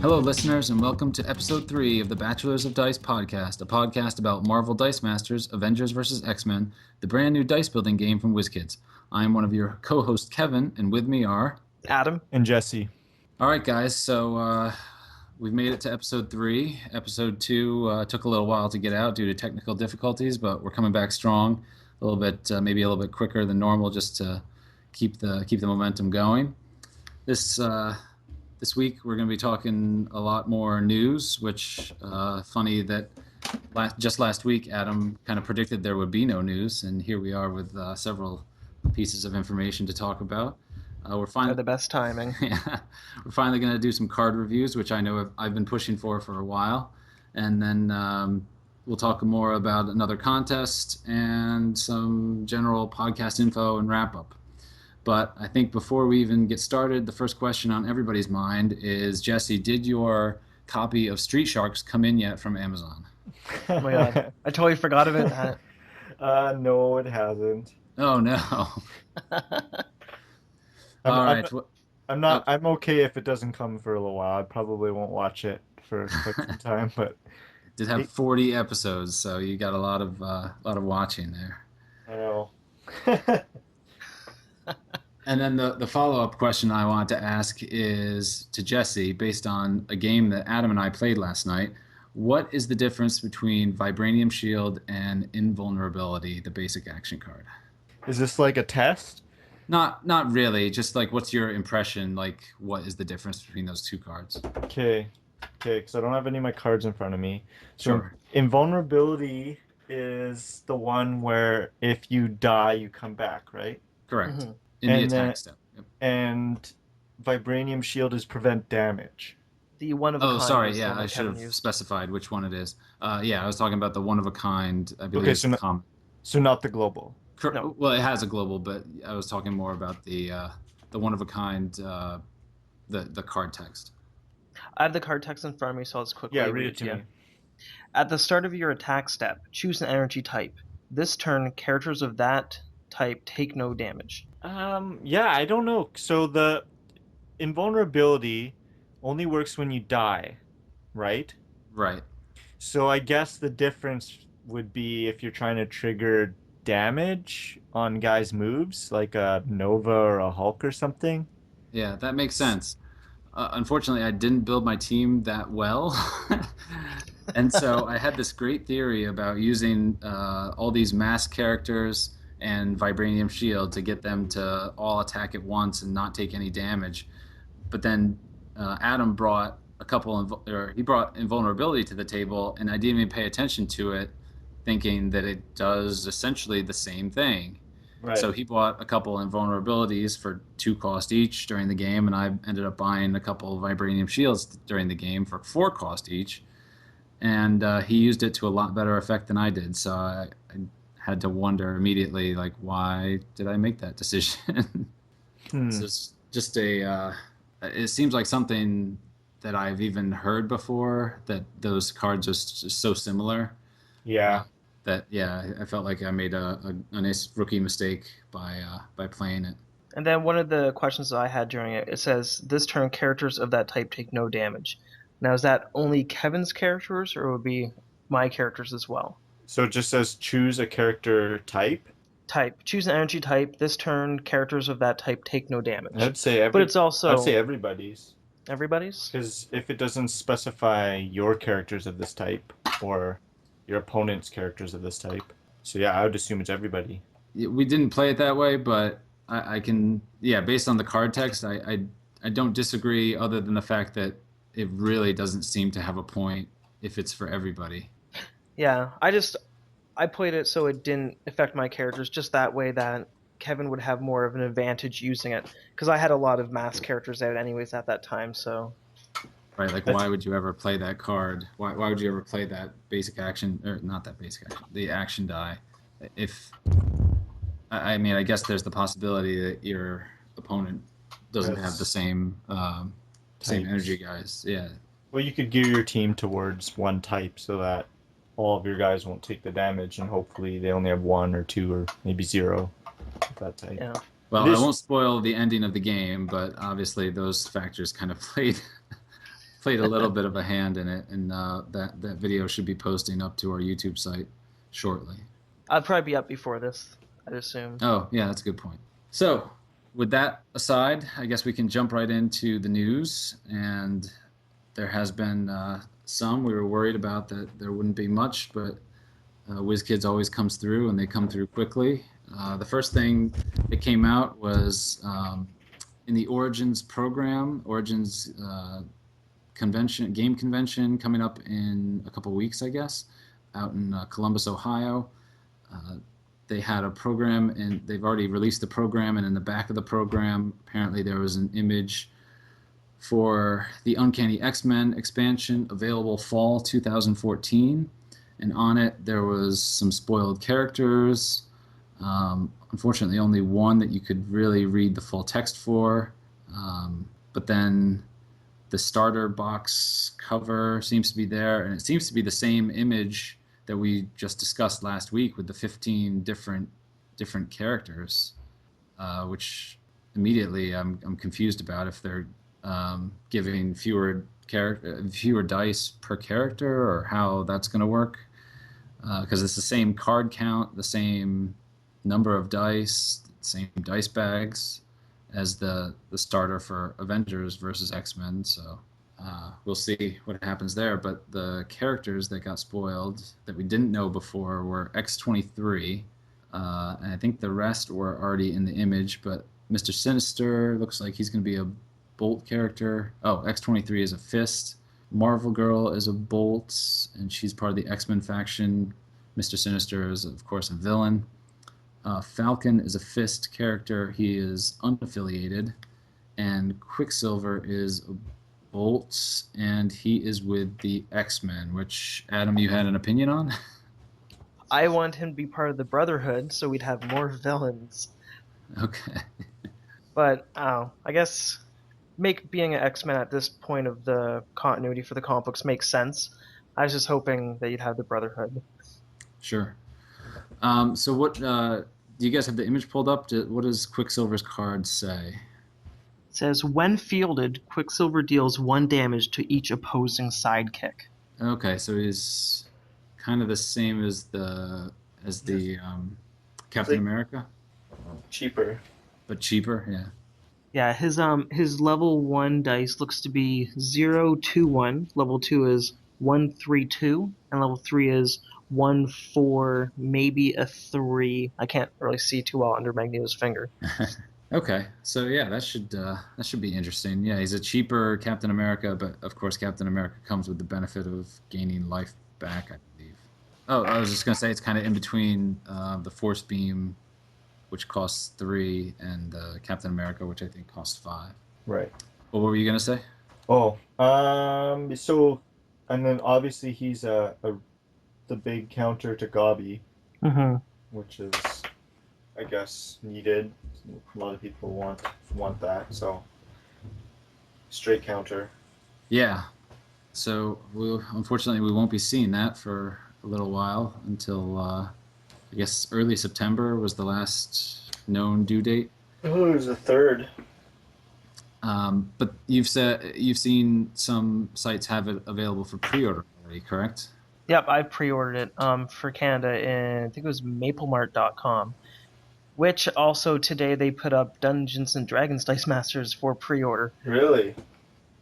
Hello, listeners, and welcome to episode 3 of the Bachelors of Dice podcast, a podcast about Marvel Dice Masters, Avengers vs. X-Men, the brand new dice building game from WizKids. I am one of your co-hosts, Kevin, and with me are Adam and Jesse. All right, guys, so we've made it to episode 3. Episode 2 took a little while to get out due to technical difficulties, but we're coming back strong, a little bit, maybe a little bit quicker than normal, just to keep the momentum going. This week, we're going to be talking a lot more news, which, funny that just last week, Adam kind of predicted there would be no news, and here we are with several pieces of information to talk about. We're finally the best timing. Yeah, we're finally going to do some card reviews, which I know I've been pushing for a while, and then we'll talk more about another contest and some general podcast info and wrap-up. But I think before we even get started, the first question on everybody's mind is, Jesse, did your copy of Street Sharks come in yet from Amazon? Oh my god, I totally forgot about that. No, it hasn't. Oh, no. All right. I'm okay if it doesn't come for a little while. I probably won't watch it for quite some time, but It did have 40 episodes, so you got a lot of watching there. I know. And then the follow-up question I want to ask is to Jesse, based on a game that Adam and I played last night. What is the difference between Vibranium Shield and Invulnerability, the basic action card? Is this like a test? Not really. Just like, what's your impression? Like, what is the difference between those two cards? Okay, because I don't have any of my cards in front of me. So Sure. Invulnerability is the one where if you die, you come back, right? Correct. Mhm. In the And attack step. Yep. And Vibranium Shield is prevent damage. The one of a Oh, kind. sorry. is the Yeah, one I that should Kevin have used. specified which one it is. Yeah, I was talking about the one of a kind. I believe Okay, it's so common. So not the global. No. Well, it has a global, but I was talking more about the one of a kind, the card text. I have the card text in front of me, so I'll just quickly Yeah, read it to you. me. At the start of your attack step, choose an energy type. This turn, characters of that type take no damage. Yeah, I don't know. So the invulnerability only works when you die, right? Right. So I guess the difference would be if you're trying to trigger damage on guys' moves, like a Nova or a Hulk or something. Yeah, that makes sense. Unfortunately, I didn't build my team that well. And so I had this great theory about using all these masked characters and Vibranium Shield to get them to all attack at once and not take any damage. But then Adam brought he brought Invulnerability to the table, and I didn't even pay attention to it, thinking that it does essentially the same thing. Right. So he bought a couple Invulnerabilities for 2 cost each during the game, and I ended up buying a couple of Vibranium Shields during the game for 4 cost each. And he used it to a lot better effect than I did. So I had to wonder immediately, like, why did I make that decision? It's just it seems like something that I've even heard before, that those cards are just so similar. Yeah. I felt like I made a nice rookie mistake by playing it. And then one of the questions that I had during it says, this turn, characters of that type take no damage. Now, is that only Kevin's characters, or would it be my characters as well? So it just says choose a character type. Type. Choose an energy type. This turn, characters of that type take no damage. I'd say But it's also I'd say everybody's. everybody's? Because if it doesn't specify your characters of this type or your opponent's characters of this type, so yeah, I would assume it's everybody. We didn't play it that way, but I can, based on the card text, I don't disagree, other than the fact that it really doesn't seem to have a point if it's for everybody. Yeah, I played it so it didn't affect my characters, just that way that Kevin would have more of an advantage using it, because I had a lot of masked characters out anyways at that time, so... Right, like, why would you ever play that card? Why would you ever play that basic action, or not that basic action, the action die? If, I mean, I guess there's the possibility that your opponent doesn't have the same energy guys. Yeah. Well, you could gear your team towards one type so that all of your guys won't take the damage, and hopefully they only have 1 or 2 or maybe 0 of that type. Yeah. Well, I won't spoil the ending of the game, but obviously those factors kind of played played a little bit of a hand in it, and that video should be posting up to our YouTube site shortly. I'd probably be up before this, I'd assume. Oh, yeah, that's a good point. So, with that aside, I guess we can jump right into the news. And there has been some. We were worried about that there wouldn't be much, but WizKids always comes through, and they come through quickly. The first thing that came out was in the Origins program, Origins game convention coming up in a couple weeks, I guess, out in Columbus, Ohio. They had a program, and they've already released the program, and in the back of the program, apparently there was an image for the Uncanny X-Men expansion, available fall 2014, and on it there was some spoiled characters. Unfortunately, only one that you could really read the full text for, but then the starter box cover seems to be there, and it seems to be the same image that we just discussed last week with the 15 different characters, which immediately I'm confused about if they're giving fewer dice per character, or how that's going to work, because it's the same card count, the same number of dice, same dice bags as the starter for Avengers versus X-Men. So we'll see what happens there. But the characters that got spoiled that we didn't know before were X-23, and I think the rest were already in the image. But Mr. Sinister looks like he's going to be a Bolt character. Oh, X-23 is a Fist. Marvel Girl is a Bolt, and she's part of the X-Men faction. Mr. Sinister is, of course, a villain. Falcon is a Fist character. He is unaffiliated. And Quicksilver is a Bolt, and he is with the X-Men, which, Adam, you had an opinion on? I want him to be part of the Brotherhood, so we'd have more villains. Okay. But I guess being an X-Men at this point of the continuity for the comic books makes sense. I was just hoping that you'd have the Brotherhood. Sure. So what do you guys have the image pulled up? What does Quicksilver's card say? It says, when fielded, Quicksilver deals 1 damage to each opposing sidekick. Okay, so he's kind of the same as the Captain America, Cheaper. but cheaper. Yeah. Yeah, his level 1 dice looks to be 0-2-1. Level 2 is 1-3-2, and level 3 is 1-4, maybe a 3. I can't really see too well under Magneto's finger. Okay, so yeah, that should be interesting. Yeah, he's a cheaper Captain America, but of course Captain America comes with the benefit of gaining life back, I believe. Oh, I was just gonna say it's kind of in between the Force Beam, which costs 3, and Captain America, which I think costs 5. Right. What were you gonna say? Oh, so, and then obviously he's the big counter to Gabi, which is, I guess, needed. A lot of people want that, so straight counter. Yeah. So unfortunately we won't be seeing that for a little while until I guess early September was the last known due date. Oh, it was the 3rd. But you've seen some sites have it available for pre-order already, correct? Yep, I pre-ordered it for Canada in, I think it was maplemart.com, which also today they put up Dungeons & Dragons Dice Masters for pre-order. Really?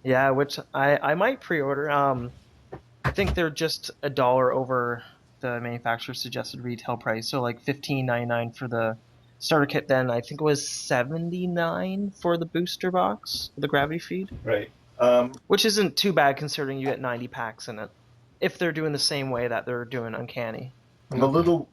Yeah, which I might pre-order. I think they're just $1 over the manufacturer's suggested retail price, so like $15.99 for the starter kit. Then I think it was $79 for the booster box, the gravity feed. Right. Which isn't too bad considering you get 90 packs in it. If they're doing the same way that they're doing Uncanny. I'm a little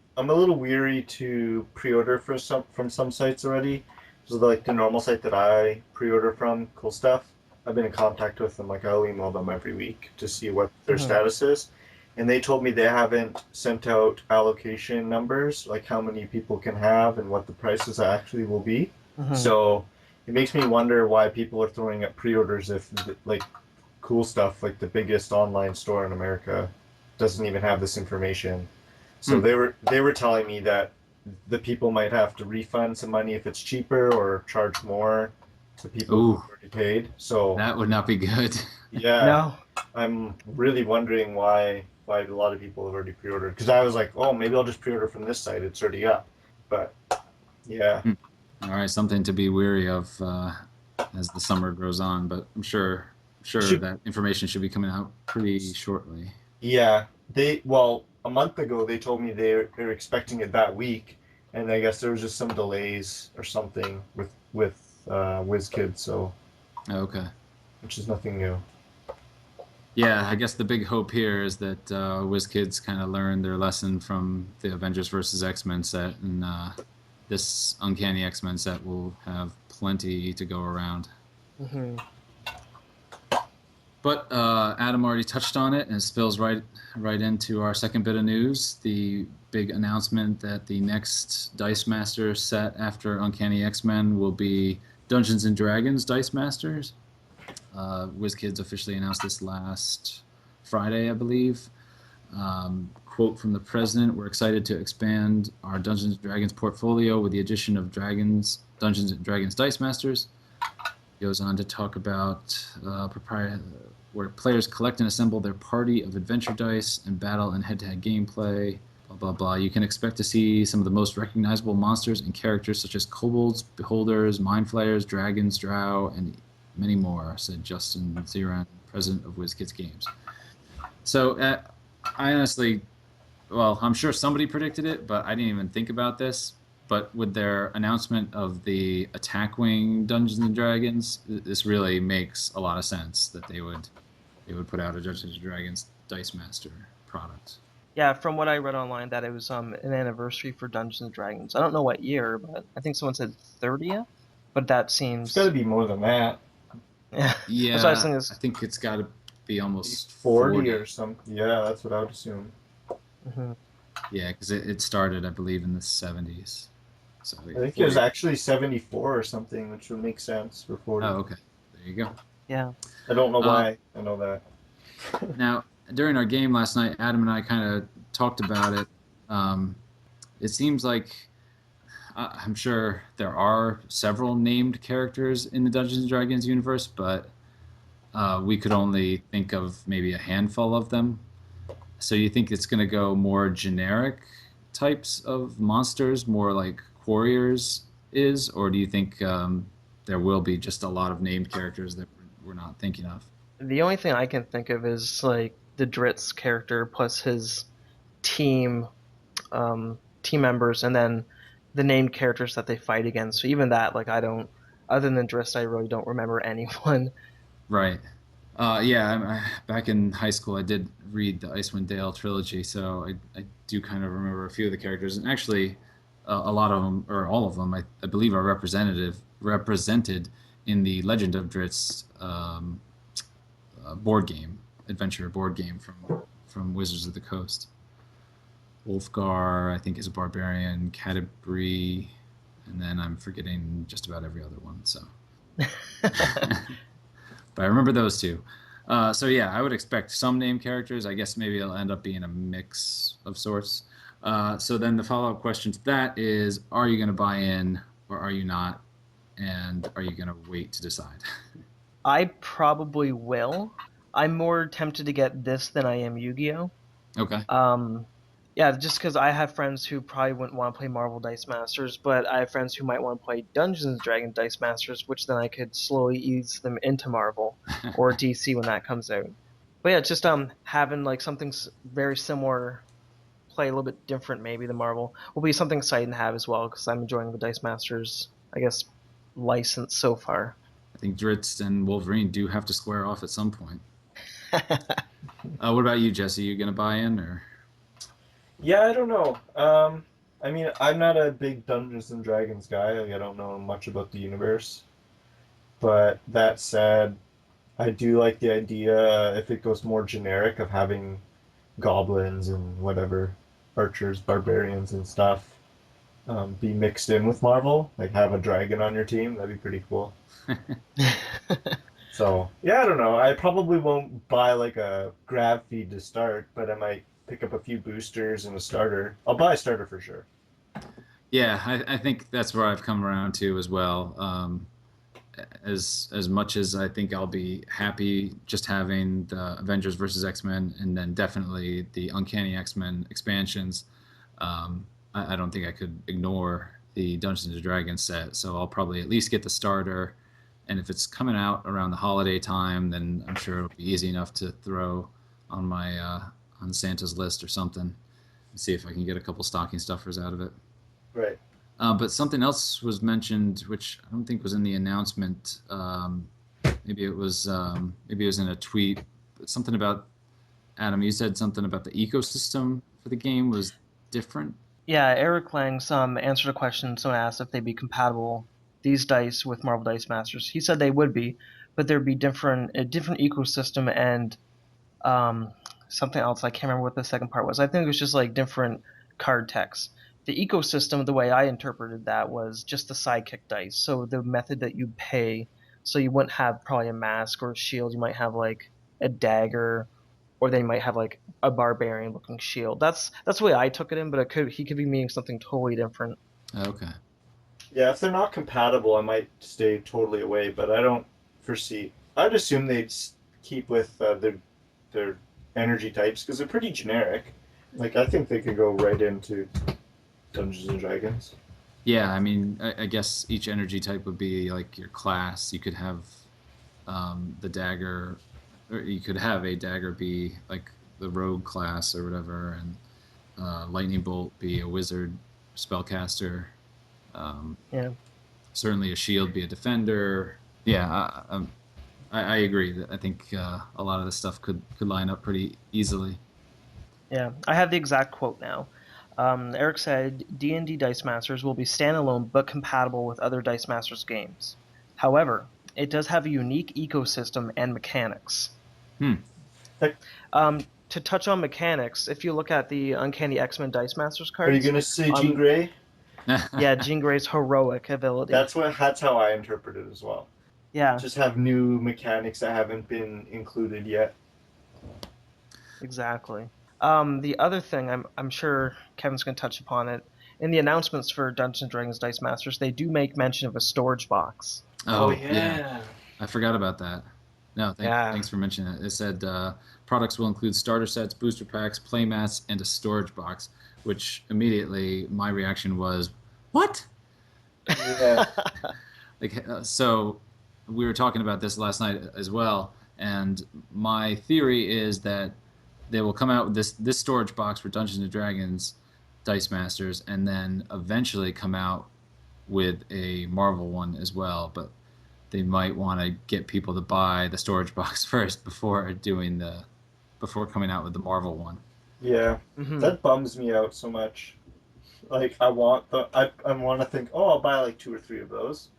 weary to pre-order from some sites already. So like the normal site that I pre-order from, Cool Stuff, I've been in contact with them. Like I'll email them every week to see what their status is, and they told me they haven't sent out allocation numbers, like how many people can have and what the prices actually will be. So it makes me wonder why people are throwing up pre-orders if like Cool Stuff, like the biggest online store in America, doesn't even have this information. So they were telling me that the people might have to refund some money if it's cheaper, or charge more to people who already paid. So that would not be good. Yeah, No. I'm really wondering why a lot of people have already pre-ordered. Because I was like, oh, maybe I'll just pre-order from this site. It's already up. But yeah, Hmm. All right, something to be weary of as the summer grows on, but I'm sure should that information should be coming out pretty shortly. yeah, they well, a month ago they told me they're expecting it that week, and I guess there was just some delays or something with WizKids, so Okay. which is nothing new. Yeah, I guess the big hope here is that WizKids kind of learned their lesson from the Avengers versus X-Men set, and this Uncanny X-Men set will have plenty to go around. Hmm. But Adam already touched on it, and it spills right into our second bit of news: the big announcement that the next Dice Master set after Uncanny X-Men will be Dungeons and Dragons Dice Masters. WizKids officially announced this last Friday, I believe. Quote from the president: "We're excited to expand our Dungeons and Dragons portfolio with the addition of Dungeons and Dragons Dice Masters." Goes on to talk about where players collect and assemble their party of adventure dice and battle and head-to-head gameplay. Blah blah blah. You can expect to see some of the most recognizable monsters and characters such as kobolds, beholders, mind flayers, dragons, drow, and many more," said Justin Ziran, president of WizKids Games. So I honestly, well, I'm sure somebody predicted it, but I didn't even think about this. But with their announcement of the Attack Wing Dungeons and Dragons, this really makes a lot of sense that they would put out a Dungeons and Dragons Dice Master product. Yeah, from what I read online, that it was an anniversary for Dungeons and Dragons. I don't know what year, but I think someone said 30th. But that It's got to seems, be more than that. yeah, that's what I was Yeah, thinking. I think it's got to be Maybe almost 40 40. or something. Yeah, that's what I would assume. Hmm. Yeah, because it started, I believe, in the 70s. So I yeah, think it was 40. actually 74 or something, which would make sense for 40. Oh, okay. There you go. Yeah. I don't know Uh, why I know that. Now, during our game last night, Adam and I kind of talked about it. Um, it seems like I'm sure there are several named characters in the Dungeons and Dragons universe, but we could only think of maybe a handful of them. So you think it's going to go more generic types of monsters, more like Warriors is, or do you think there will be just a lot of named characters that we're not thinking of? The only thing I can think of is like the Dritz character plus his team, team members, and then the named characters that they fight against. So even that, like, I don't, other than Dritz, I really don't remember anyone. Right. Yeah, back in high school, I did read the Icewind Dale trilogy, so I do kind of remember a few of the characters, and actually, a lot of them, or all of them, I believe, are represented in the Legend of Dritz board game, adventure board game from Wizards of the Coast. Wolfgar, I think, is a barbarian. Canterbury, and then I'm forgetting just about every other one. So, but I remember those two. So yeah, I would expect some name characters. I guess maybe it'll end up being a mix of sorts. So then the follow-up question to that is: are you going to buy in, or are you not? And are you going to wait to decide? I probably will. I'm more tempted to get this than I am Yu-Gi-Oh! Okay. Um, yeah, just because I have friends who probably wouldn't want to play Marvel Dice Masters, but I have friends who might want to play Dungeons and Dragons Dice Masters, which then I could slowly ease them into Marvel or DC when that comes out. But yeah, just having like something very similar, play a little bit different maybe than Marvel will be something exciting to have as well because I'm enjoying the Dice Masters, I guess, license so far. I think Dritz and Wolverine do have to square off at some point. What about you, Jesse? You going to buy in, or? Yeah, I don't know. I mean, I'm not a big Dungeons and Dragons guy. Like, I don't know much about the universe. But that said, I do like the idea if it goes more generic of having goblins and whatever, archers, barbarians, and stuff be mixed in with Marvel. Like have a dragon on your team. That'd be pretty cool. So yeah, I don't know. I probably won't buy like a grab feed to start, but I might pick up a few boosters and a starter. I'll buy a starter for sure. Yeah, I think that's where I've come around to as well. as much as I think I'll be happy just having the Avengers versus X-Men and then definitely the Uncanny X-Men expansions, I don't think I could ignore the Dungeons and Dragons set. So I'll probably at least get the starter, and if it's coming out around the holiday time, then I'm sure it'll be easy enough to throw on my on Santa's list or something and see if I can get a couple stocking stuffers out of it. Right. But something else was mentioned, which I don't think was in the announcement. Maybe it was in a tweet. Something about Adam. You said something about the ecosystem for the game was different. Yeah, Eric Lang's answered a question someone asked if they'd be compatible, these dice, with Marvel Dice Masters. He said they would be, but there'd be a different ecosystem and something else. I can't remember what the second part was. I think it was just like different card text. The ecosystem, the way I interpreted that, was just the sidekick dice. So the method that you pay, so you wouldn't have probably a mask or a shield. You might have like a dagger, or they might have like a barbarian looking shield. That's the way I took it in, but he could be meaning something totally different. Okay. Yeah, if they're not compatible, I might stay totally away. But I don't foresee. I'd assume they'd keep with their energy types because they're pretty generic. Like I think they could go right into Dungeons and Dragons. Yeah, I mean, I guess each energy type would be like your class. You could have the dagger, or you could have a dagger be like the rogue class or whatever, and lightning bolt be a wizard spellcaster. Yeah. Certainly, a shield be a defender. Yeah, I agree. I think a lot of this stuff could line up pretty easily. Yeah, I have the exact quote now. Eric said, D&D Dice Masters will be standalone but compatible with other Dice Masters games. However, it does have a unique ecosystem and mechanics. To touch on mechanics, if you look at the Uncanny X-Men Dice Masters cards... Are you going to say Jean Grey? Yeah, Jean Grey's heroic ability. That's how I interpret it as well. Yeah. Just have new mechanics that haven't been included yet. Exactly. The other thing, I'm sure Kevin's going to touch upon it. In the announcements for Dungeons & Dragons Dice Masters, they do make mention of a storage box. Oh yeah. I forgot about that. No, thanks for mentioning it. It said products will include starter sets, booster packs, playmats, and a storage box, which immediately my reaction was, what? Yeah. So we were talking about this last night as well, and my theory is that they will come out with this storage box for Dungeons and Dragons Dice Masters, and then eventually come out with a Marvel one as well. But they might want to get people to buy the storage box first before coming out with the Marvel one. Yeah, that bums me out so much. Like I want to think, oh, I'll buy like 2 or 3 of those,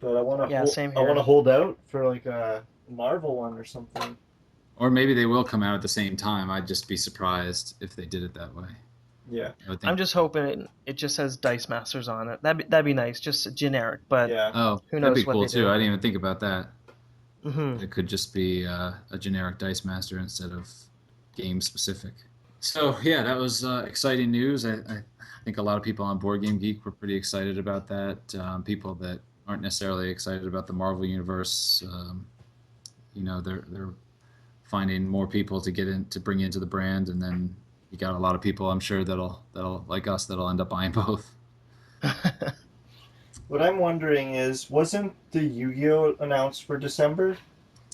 but I want to same here. I want to hold out for like a Marvel one or something. Or maybe they will come out at the same time. I'd just be surprised if they did it that way. Yeah, I'm just hoping it just says Dice Masters on it. That'd be nice, just generic. But yeah. Who knows that'd be what cool they too. do. I didn't even think about that. Mm-hmm. It could just be a generic Dice Master instead of game specific. So yeah, that was exciting news. I think a lot of people on Board Game Geek were pretty excited about that. People that aren't necessarily excited about the Marvel universe, they're finding more people to bring into the brand, and then you got a lot of people, I'm sure, that'll like us, that'll end up buying both. What I'm wondering is, wasn't the Yu-Gi-Oh announced for December?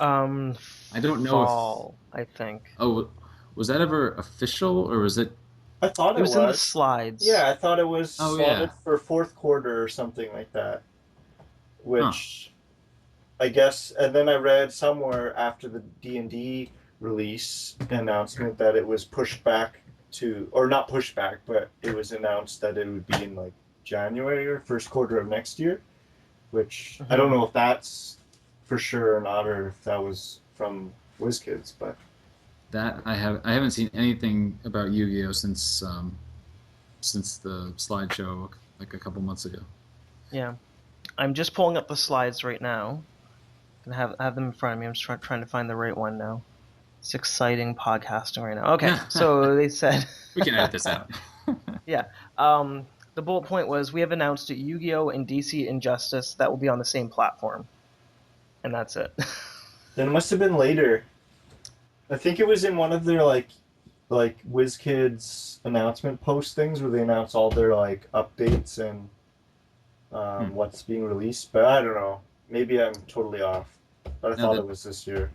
I don't know. Fall, I think. Oh, was that ever official, or was it? I thought it was in the slides. Yeah, I thought it was slotted for 4th quarter or something like that. Which, I guess, and then I read somewhere after the D&D release announcement that it was pushed back or not pushed back, but it was announced that it would be in like January or 1st quarter of next year, which I don't know if that's for sure or not, or if that was from WizKids, but that I haven't seen anything about Yu-Gi-Oh since the slideshow like a couple months ago. Yeah, I'm just pulling up the slides right now, and have them in front of me. I'm just trying to find the right one now. It's exciting podcasting right now. Okay, so they said we can edit this out. Yeah. The bullet point was, we have announced Yu-Gi-Oh! And DC Injustice that will be on the same platform. and that's it. Then it must have been later. I think it was in one of their like WizKids announcement postings where they announce all their like updates and what's being released. But I don't know. Maybe I'm totally off. But I Now thought it was this year.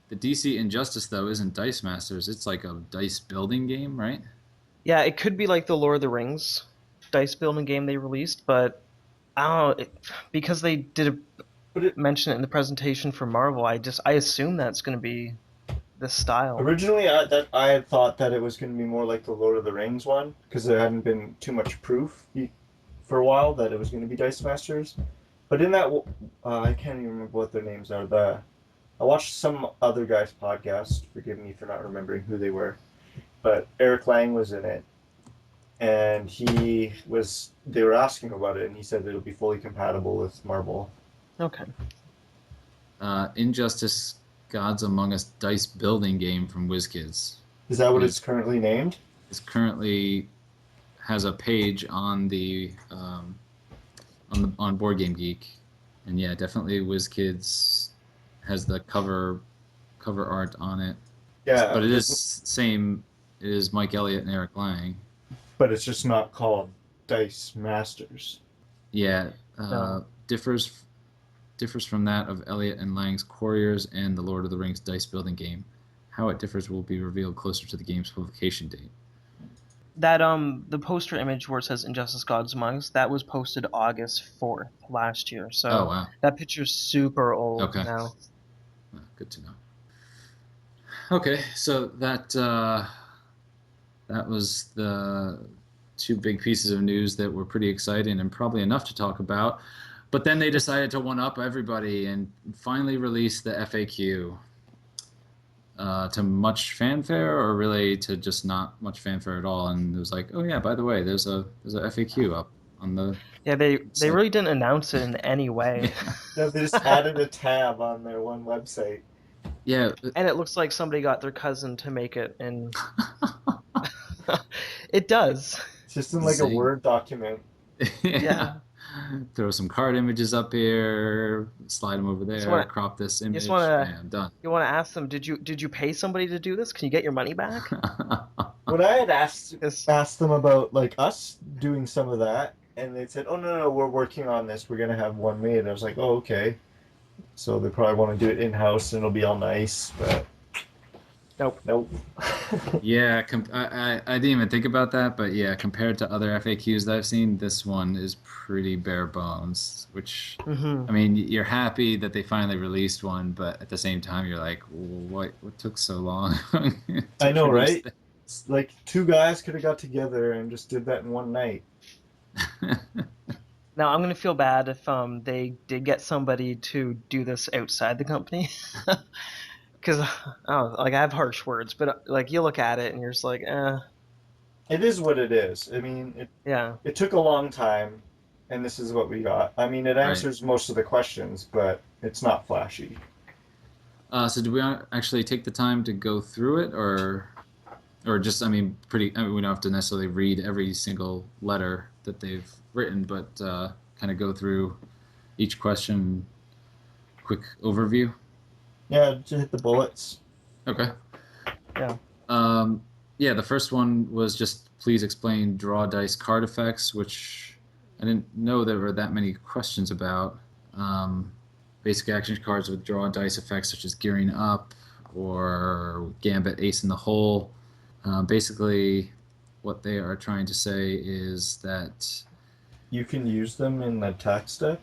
the DC Injustice though isn't Dice Masters. It's like a dice building game, right? Yeah, it could be like the Lord of the Rings dice building game they released, but I don't know, because they did But it mention it in the presentation for Marvel. I assume that's going to be this style. originally I had thought that it was going to be more like the Lord of the Rings one because there hadn't been too much proof for a while that it was going to be Dice Masters. But in that, I can't even remember what their names are. I watched some other guy's podcast. Forgive me for not remembering who they were, but Eric Lang was in it, and they were asking about it, and he said it'll be fully compatible with Marvel. Okay. Injustice Gods Among Us dice building game from WizKids. Is that what It it's currently named? is currently has a page on on Board Game Geek, and yeah, definitely WizKids has the cover art on it. Yeah, But it is same. It is Mike Elliott and Eric Lang. but it's just not called Dice Masters. Yeah, No. differs from that of Elliott and Lang's Couriers and the Lord of the Rings dice building game. How it differs will be revealed closer to the game's publication date. That the poster image where it says Injustice Gods Among Us, that was posted August 4th last year. So Oh wow. that picture's super old Okay. now. Good to know. Okay, so that was the two big pieces of news that were pretty exciting and probably enough to talk about. But then they decided to one-up everybody and finally release the FAQ. To much fanfare, or really to just not much fanfare at all. And it was like, oh yeah, by the way, there's a FAQ up on the. Yeah, they really didn't announce it in any way. Yeah. No, they just added a tab on their one website. Yeah. And it looks like somebody got their cousin to make it, and it does. It's just in like a Word document. Yeah. Throw some card images up here, slide them over there, crop this image, bam, done. You want to ask them, did you pay somebody to do this? Can you get your money back? When I had asked them about like us doing some of that, and they said, "Oh no, we're working on this. We're gonna have one made." I was like, "Oh okay." So they probably want to do it in house, and it'll be all nice, but nope. Yeah, I didn't even think about that, but yeah, compared to other FAQs that I've seen, this one is pretty bare bones. Which, I mean, you're happy that they finally released one, but at the same time, you're like, what took so long? I know, right? Like two guys could have got together and just did that in one night. Now I'm gonna feel bad if they did get somebody to do this outside the company. Because I have harsh words, but like you look at it and you're just like, eh. It is what it is. I mean, it took a long time, and this is what we got. I mean, it answers most of the questions, but it's not flashy. So do we actually take the time to go through it, or just, I mean, we don't have to necessarily read every single letter that they've written, but kind of go through each question, quick overview? Yeah, just hit the bullets. Okay. Yeah. Yeah, the first one was just please explain draw dice card effects, which I didn't know there were that many questions about. Basic action cards with draw dice effects such as gearing up or gambit ace in the hole. Basically, what they are trying to say is that you can use them in the attack step.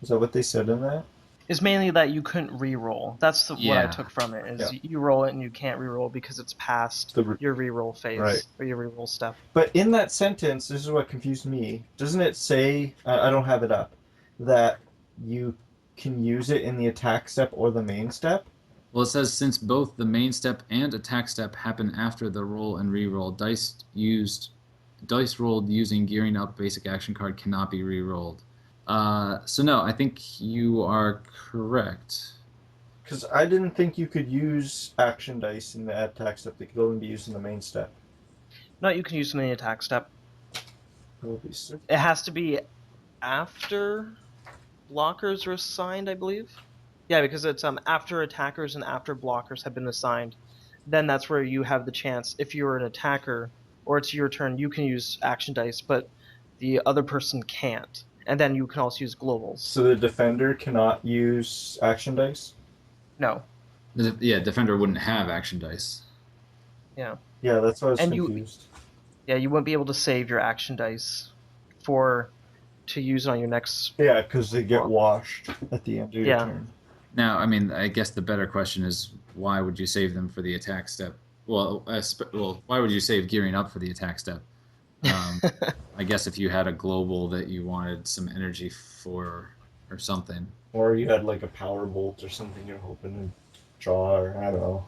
Is that what they said in that? It's mainly that you couldn't re-roll. That's what I took from it. Is you roll it and you can't re-roll because it's past your re-roll phase or your re-roll step. But in that sentence, this is what confused me. Doesn't it say? I don't have it up. That you can use it in the attack step or the main step. Well, it says since both the main step and attack step happen after the roll and re-roll, dice rolled using gearing up basic action card cannot be re-rolled. So no, I think you are correct. Because I didn't think you could use action dice in the attack step. They could only be used in the main step. No, you can use them in the attack step. It has to be after blockers are assigned, I believe. Yeah, because it's after attackers and after blockers have been assigned, then that's where you have the chance. If you're an attacker or it's your turn, you can use action dice, but the other person can't. And then you can also use globals. So the defender cannot use action dice? No. Yeah, defender wouldn't have action dice. Yeah. Yeah, that's why I was And confused. you wouldn't be able to save your action dice to use on your next. Yeah, because they get block. washed at the end of your Yeah. turn. Now, I mean, I guess the better question is why would you save them for the attack step? Well, why would you save gearing up for the attack step? I guess if you had a global that you wanted some energy for or something. Or you had like a power bolt or something you're hoping to draw, or I don't know.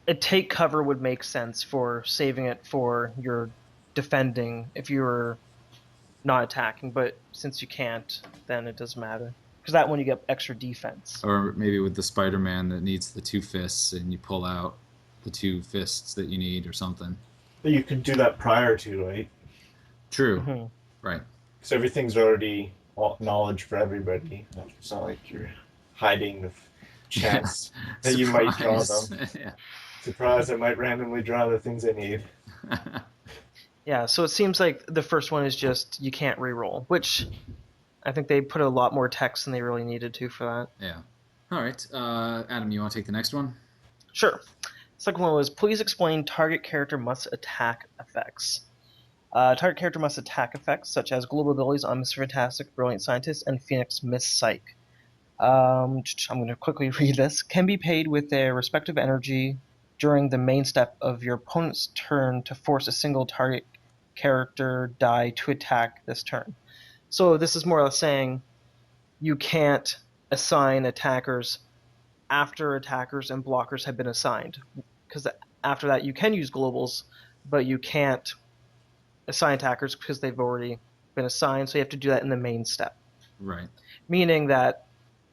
A take cover would make sense for saving it for your defending if you were not attacking, but since you can't, then it doesn't matter. Because that one you get extra defense. Or maybe with the Spider-Man that needs the two fists and you pull out the two fists that you need or something. But you could do that prior to, right? True. Mm-hmm. Right. Because everything's already knowledge for everybody. It's not like you're hiding the chance that you might draw them. Yeah. Surprise, I might randomly draw the things I need. Yeah, so it seems like the first one is just you can't reroll, which I think they put a lot more text than they really needed to for that. Yeah. All right. Adam, you want to take the next one? Sure. Second one was please explain target character must attack effects. Target character must attack effects such as global abilities on Mr. Fantastic, Brilliant Scientist, and Phoenix Miss Psych. I'm going to quickly read this. Can be paid with their respective energy during the main step of your opponent's turn to force a single target character die to attack this turn. So this is more or less saying you can't assign attackers after attackers and blockers have been assigned. Because after that you can use globals, but you can't assign attackers because they've already been assigned, so you have to do that in the main step. Right. Meaning that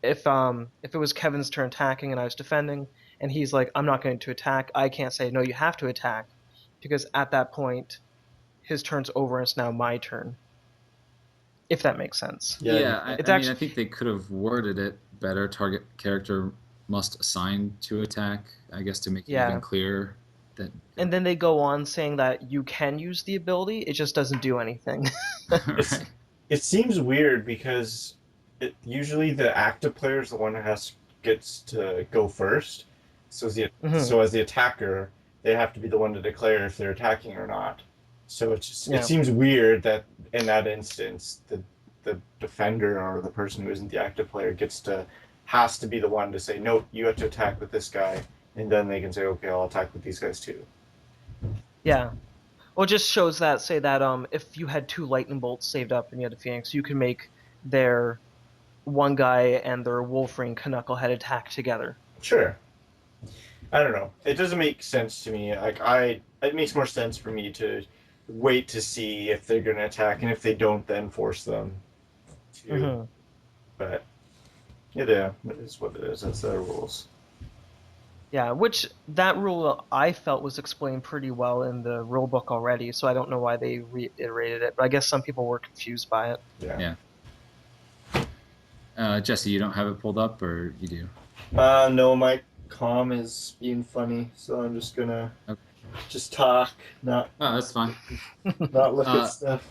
if it was Kevin's turn attacking and I was defending, and he's like, I'm not going to attack, I can't say, no, you have to attack, because at that point, his turn's over and it's now my turn. If that makes sense. Yeah, It's I mean, I actually, think they could have worded it better. Target character must assign to attack, I guess, to make it even yeah. clearer. That And then they go on saying that you can use the ability, it just doesn't do anything. right. It seems weird because usually the active player is the one who gets to go first. So as the attacker, they have to be the one to declare if they're attacking or not. So it seems weird that in that instance the defender or the person who isn't the active player has to be the one to say, no, you have to attack with this guy, and then they can say, okay, I'll attack with these guys too. Yeah. Well, it just shows that, say that if you had two lightning bolts saved up and you had a Phoenix, you can make their one guy and their Wolverine Knucklehead attack together. Sure. I don't know. It doesn't make sense to me. It makes more sense for me to wait to see if they're going to attack, and if they don't, then force them to. Mm-hmm. But it is what it is. That's their rules. Yeah, which that rule I felt was explained pretty well in the rule book already, so I don't know why they reiterated it, but I guess some people were confused by it. Yeah. Jesse, you don't have it pulled up, or you do? No, my comm is being funny, so I'm just gonna just talk, not that's fine. not look at stuff.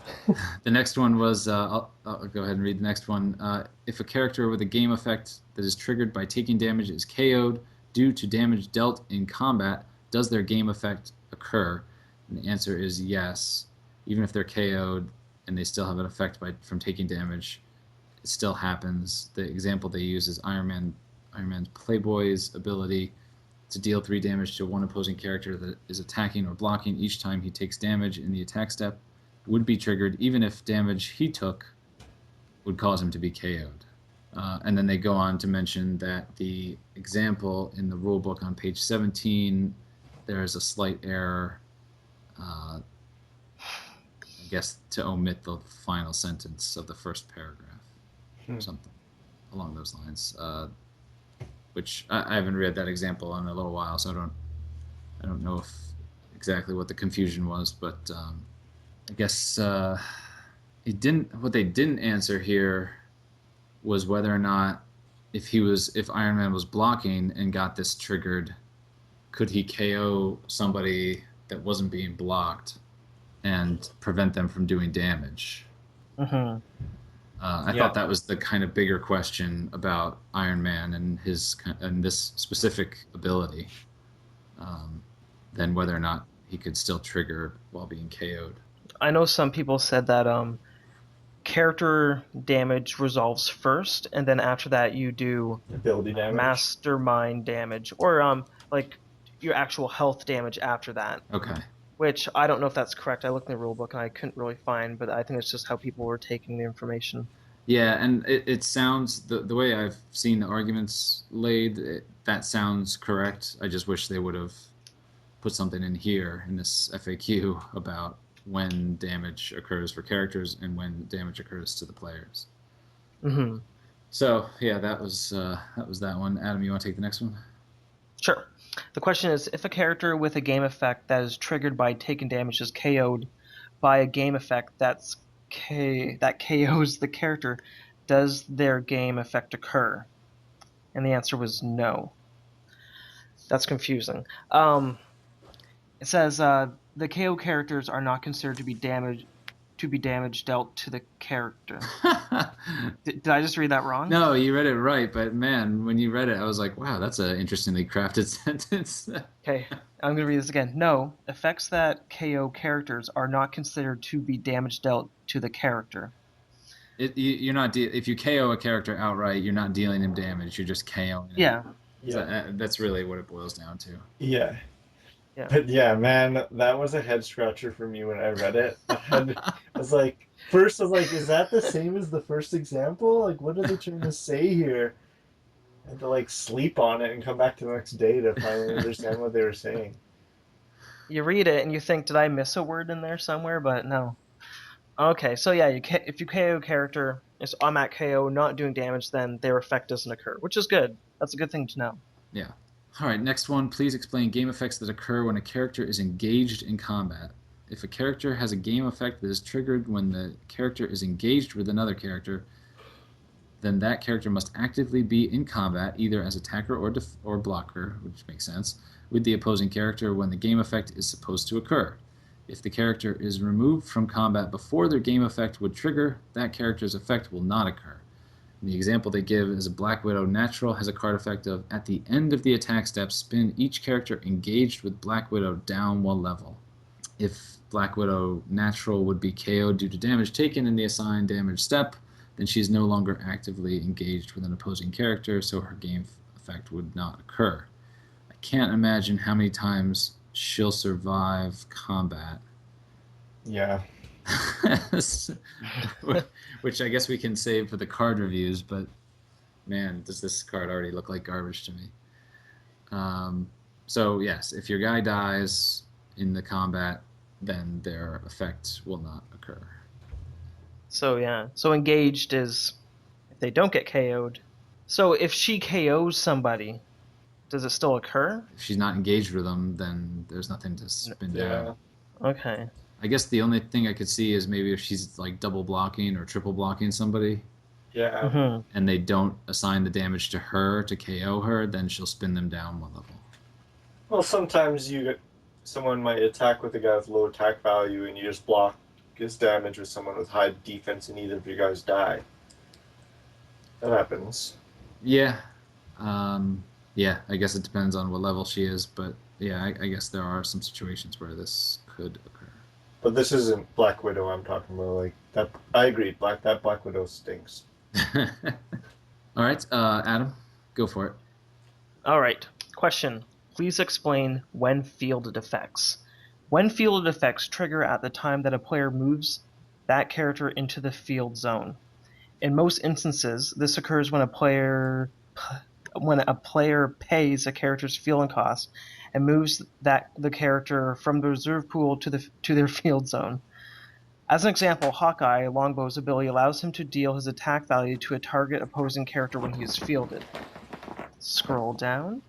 The next one was I'll go ahead and read the next one. If a character with a game effect that is triggered by taking damage is KO'd due to damage dealt in combat, does their game effect occur? And the answer is yes. Even if they're KO'd and they still have an effect from taking damage, it still happens. The example they use is Iron Man's Playboy's ability to deal 3 damage to one opposing character that is attacking or blocking each time he takes damage in the attack step would be triggered even if damage he took would cause him to be KO'd. And then they go on to mention that the example in the rulebook on page 17, there is a slight error, I guess, to omit the final sentence of the first paragraph or something along those lines. Which I haven't read that example in a little while, so I don't know exactly what the confusion was, but I guess what they didn't answer here was whether or not if Iron Man was blocking and got this triggered, could he KO somebody that wasn't being blocked and prevent them from doing damage? Mm-hmm. I Yeah. thought that was the kind of bigger question about Iron Man and this specific ability, than whether or not he could still trigger while being KO'd. I know some people said that character damage resolves first, and then after that you do Ability damage. mastermind damage, or like your actual health damage after that. Okay. Which I don't know if that's correct. I looked in the rulebook and I couldn't really find, but I think it's just how people were taking the information. Yeah, and it sounds the way I've seen the arguments laid, that sounds correct. I just wish they would have put something in here in this FAQ about when damage occurs for characters and when damage occurs to the players. Mm-hmm. So yeah, that was that one. Adam, you want to take the next one? Sure. The question is, if a character with a game effect that is triggered by taking damage is KO'd by a game effect that KOs the character, does their game effect occur? And the answer was no. That's confusing. It says the KO characters are not considered to be damage dealt to the character. Did I just read that wrong? No, you read it right, but man, when you read it, I was like, wow, that's an interestingly crafted sentence. Okay, I'm going to read this again. No, effects that KO characters are not considered to be damage dealt to the character. You're not if you KO a character outright, you're not dealing him damage. You're just KOing him. Yeah. Yeah. That's really what it boils down to. Yeah. Yeah. But yeah, man, that was a head scratcher for me when I read it. I was like, first I was like, is that the same as the first example? Like, what are they trying to say here? And to like sleep on it and come back to the next day to finally understand what they were saying. You read it and you think, did I miss a word in there somewhere? But no. Okay, so yeah, if you KO a character, it's automatic KO, not doing damage, then their effect doesn't occur, which is good. That's a good thing to know. Yeah. All right, next one. Please explain game effects that occur when a character is engaged in combat. If a character has a game effect that is triggered when the character is engaged with another character, then that character must actively be in combat, either as attacker or blocker, which makes sense, with the opposing character when the game effect is supposed to occur. If the character is removed from combat before their game effect would trigger, that character's effect will not occur. And the example they give is a Black Widow natural has a card effect of, at the end of the attack step, spin each character engaged with Black Widow down 1 level. If Black Widow natural would be KO'd due to damage taken in the assigned damage step, then she is no longer actively engaged with an opposing character, so her game effect would not occur. I can't imagine how many times she'll survive combat. Yeah. Which I guess we can save for the card reviews, but man, does this card already look like garbage to me. So yes, if your guy dies in the combat, then their effect will not occur. So yeah, so engaged is if they don't get KO'd. So if she KOs somebody, does it still occur? If she's not engaged with them, then there's nothing to spin down. Okay. I guess the only thing I could see is maybe if she's like double blocking or triple blocking somebody. Yeah. Mm-hmm. And they don't assign the damage to her to KO her, then she'll spin them down 1 level. Well, sometimes someone might attack with a guy with low attack value, and you just block his damage with someone with high defense, and either of you guys die. That happens. Yeah. Yeah, I guess it depends on what level she is, but yeah, I guess there are some situations where this could occur. But this isn't Black Widow I'm talking about. Like that, I agree. That Black Widow stinks. All right, Adam, go for it. All right. Question. Please explain when fielded effects. When fielded effects trigger at the time that a player moves that character into the field zone. In most instances, this occurs when a player pays a character's fielding cost and moves the character from the reserve pool to their field zone. As an example, Hawkeye Longbow's ability allows him to deal his attack value to a target opposing character when he is fielded. Scroll down.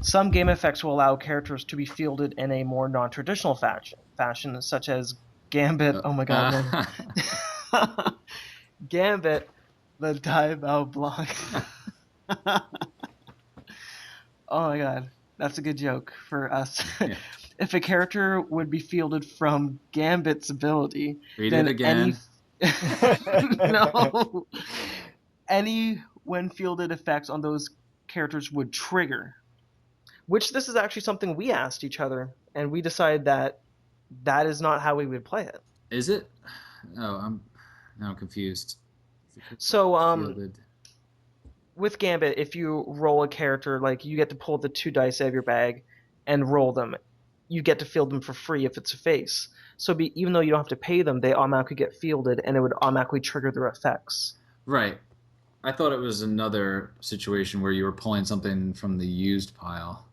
Some game effects will allow characters to be fielded in a more non-traditional fashion, such as Gambit. Oh my god, man. Gambit, the dive out block. Oh my god, that's a good joke for us. Yeah. If a character would be fielded from Gambit's ability, Read it then any again. no any when fielded effects on those characters would trigger. Which this is actually something we asked each other, and we decided that that is not how we would play it. Is it? Oh, I'm confused. So Fielded. with Gambit, if you roll a character, like you get to pull the 2 dice out of your bag and roll them. You get to field them for free if it's a face. So even though you don't have to pay them, they automatically get fielded, and it would automatically trigger their effects. Right. I thought it was another situation where you were pulling something from the used pile.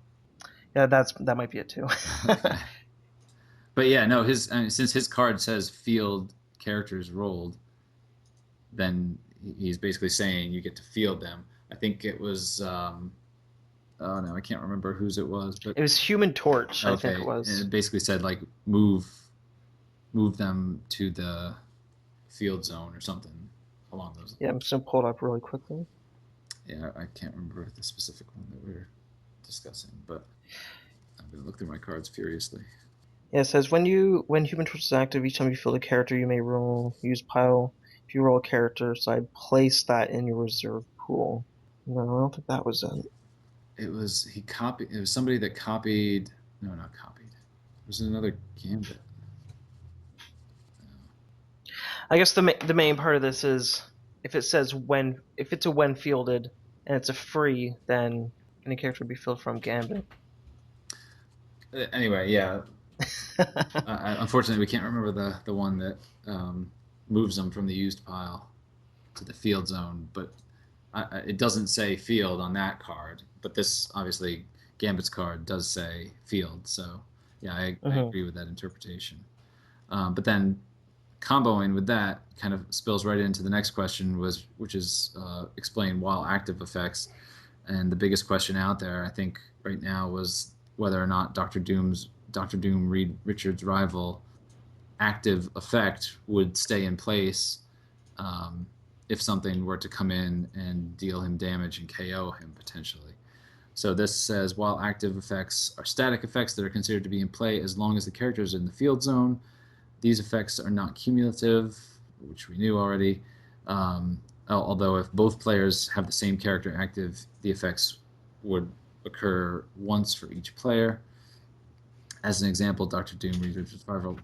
Yeah, that might be it too. Okay. But yeah, no, since his card says field characters rolled, then he's basically saying you get to field them. I think it was oh no, I can't remember whose it was, but It was Human Torch, I think okay, it and was. it basically said like move them to the field zone or something along those lines. Yeah, I'm just gonna pull it up really quickly. Yeah, I can't remember the specific one that we were discussing, but I'm gonna look through my cards furiously. Yeah, it says when Human Torch is active, each time you field a character, you may use pile. If you roll a character side, place that in your reserve pool. No, I don't think that was it. It was It was somebody that copied. No, not copied. It was another Gambit. I guess the main part of this is if it says if it's a when fielded and it's a free, then any character would be fielded from Gambit. Anyway, yeah. Unfortunately, we can't remember the one that moves them from the used pile to the field zone, but it doesn't say field on that card. But this obviously Gambit's card does say field, so yeah, I agree with that interpretation. But then comboing with that kind of spills right into the next question, which is explain while active effects. And the biggest question out there, I think, right now was whether or not Doctor Doom Reed Richards' rival active effect would stay in place if something were to come in and deal him damage and KO him potentially. So this says while active effects are static effects that are considered to be in play as long as the character is in the field zone. These effects are not cumulative, which we knew already. Although if both players have the same character active, the effects would occur once for each player. As an example, Doctor Doom Research Survival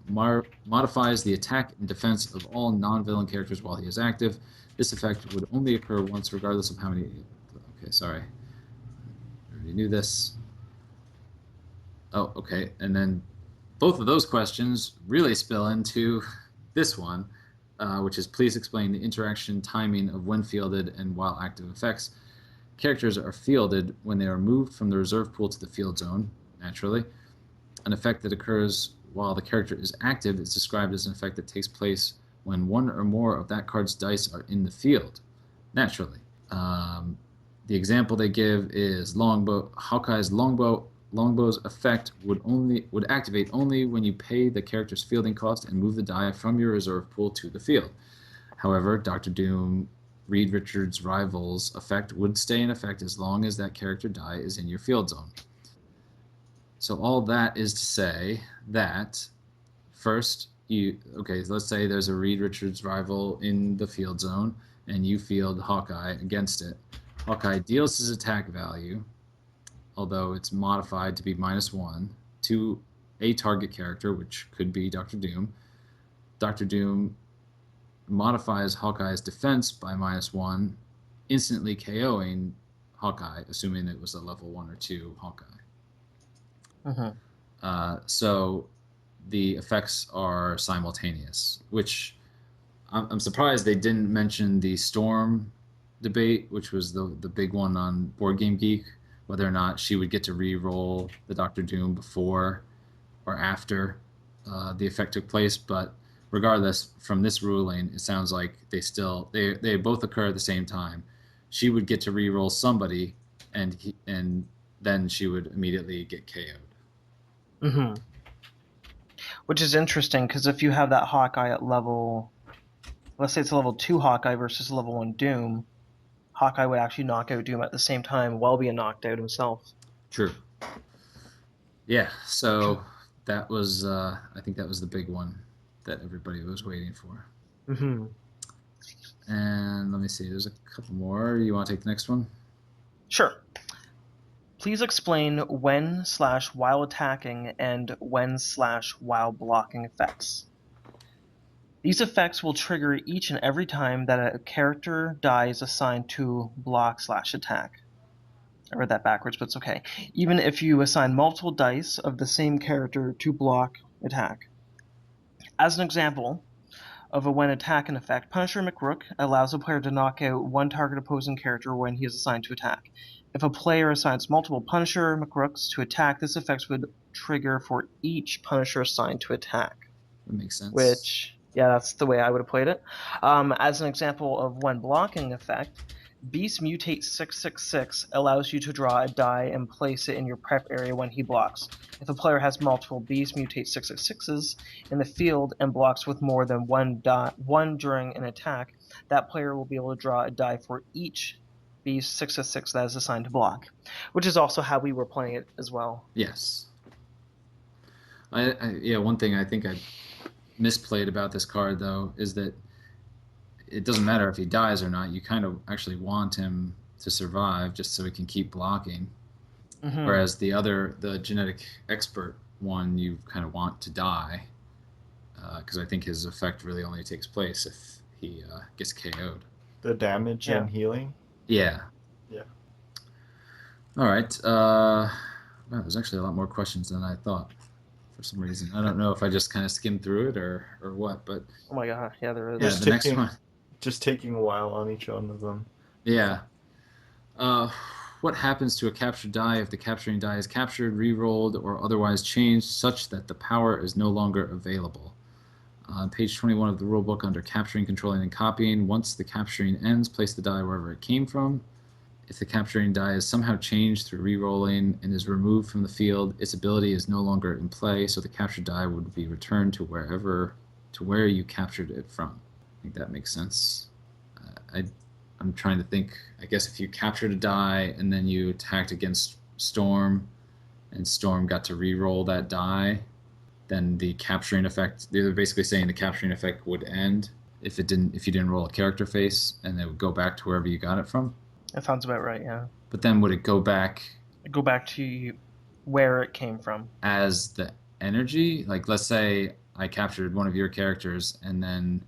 modifies the attack and defense of all non-villain characters while he is active. This effect would only occur once, regardless of how many. Okay, sorry. I already knew this. Oh, okay. And then both of those questions really spill into this one, which is please explain the interaction timing of when fielded and while active effects. Characters are fielded when they are moved from the reserve pool to the field zone, naturally. An effect that occurs while the character is active is described as an effect that takes place when one or more of that card's dice are in the field, naturally. The example they give is Hawkeye's Longbow's effect would activate only when you pay the character's fielding cost and move the die from your reserve pool to the field. However, Doctor Doom Reed Richards' rival's effect would stay in effect as long as that character die is in your field zone. So all that is to say that first let's say there's a Reed Richards rival in the field zone and you field Hawkeye against it. Hawkeye deals his attack value, although it's modified to be -1, to a target character, which could be Doctor Doom. Doctor Doom modifies Hawkeye's defense by -1, instantly KOing Hawkeye, assuming it was a level 1 or 2 Hawkeye. So the effects are simultaneous, which I'm surprised they didn't mention the Storm debate, which was the big one on Board Game Geek, whether or not she would get to re-roll the Doctor Doom before or after the effect took place. But regardless, from this ruling, it sounds like they both occur at the same time. She would get to re-roll somebody, and then she would immediately get KO'd. Which is interesting because if you have that Hawkeye at level, let's say it's a level 2 Hawkeye versus level 1 Doom, Hawkeye would actually knock out Doom at the same time while being knocked out himself. True. Yeah, so that was, I think that was the big one that everybody was waiting for. Mm-hmm. And let me see, there's a couple more. You want to take the next one? Sure. Please explain when/while attacking and when/while blocking effects. These effects will trigger each and every time that a character die is assigned to block/attack. I read that backwards, but it's okay. Even if you assign multiple dice of the same character to block attack. As an example of a when attacking effect, Punisher McRook allows a player to knock out one target opposing character when he is assigned to attack. If a player assigns multiple Punisher McRooks to attack, this effect would trigger for each Punisher assigned to attack. That makes sense. Which, yeah, that's the way I would have played it. As an example of when blocking effect, Beast Mutate 666 allows you to draw a die and place it in your prep area when he blocks. If a player has multiple Beast Mutate 666s in the field and blocks with more than one during an attack, that player will be able to draw a die for each Beast 666 that is assigned to block, which is also how we were playing it as well. Yes. Yeah, one thing I think I misplayed about this card, though, is that it doesn't matter if he dies or not. You kind of actually want him to survive just so he can keep blocking. Mm-hmm. Whereas the genetic expert one, you kind of want to die, because I think his effect really only takes place if he gets KO'd. The damage and healing? Yeah. Yeah. All right. Wow, there's actually a lot more questions than I thought for some reason. I don't know if I just kind of skimmed through it or what, but... Oh my god, yeah, there is. Yeah, the next one. Just taking a while on each one of them. Yeah. What happens to a captured die if the capturing die is captured, re-rolled, or otherwise changed such that the power is no longer available? On page 21 of the rulebook under capturing, controlling, and copying, once the capturing ends, place the die wherever it came from. If the capturing die is somehow changed through re-rolling and is removed from the field, its ability is no longer in play, so the captured die would be returned to where you captured it from. I think that makes sense. I'm trying to think. I guess if you captured a die and then you attacked against Storm, and Storm got to re-roll that die, then the capturing effect. They're basically saying the capturing effect would end if you didn't roll a character face, and it would go back to wherever you got it from. That sounds about right. Yeah. But then would it go back? Go back to where it came from as the energy? Like, let's say I captured one of your characters, and then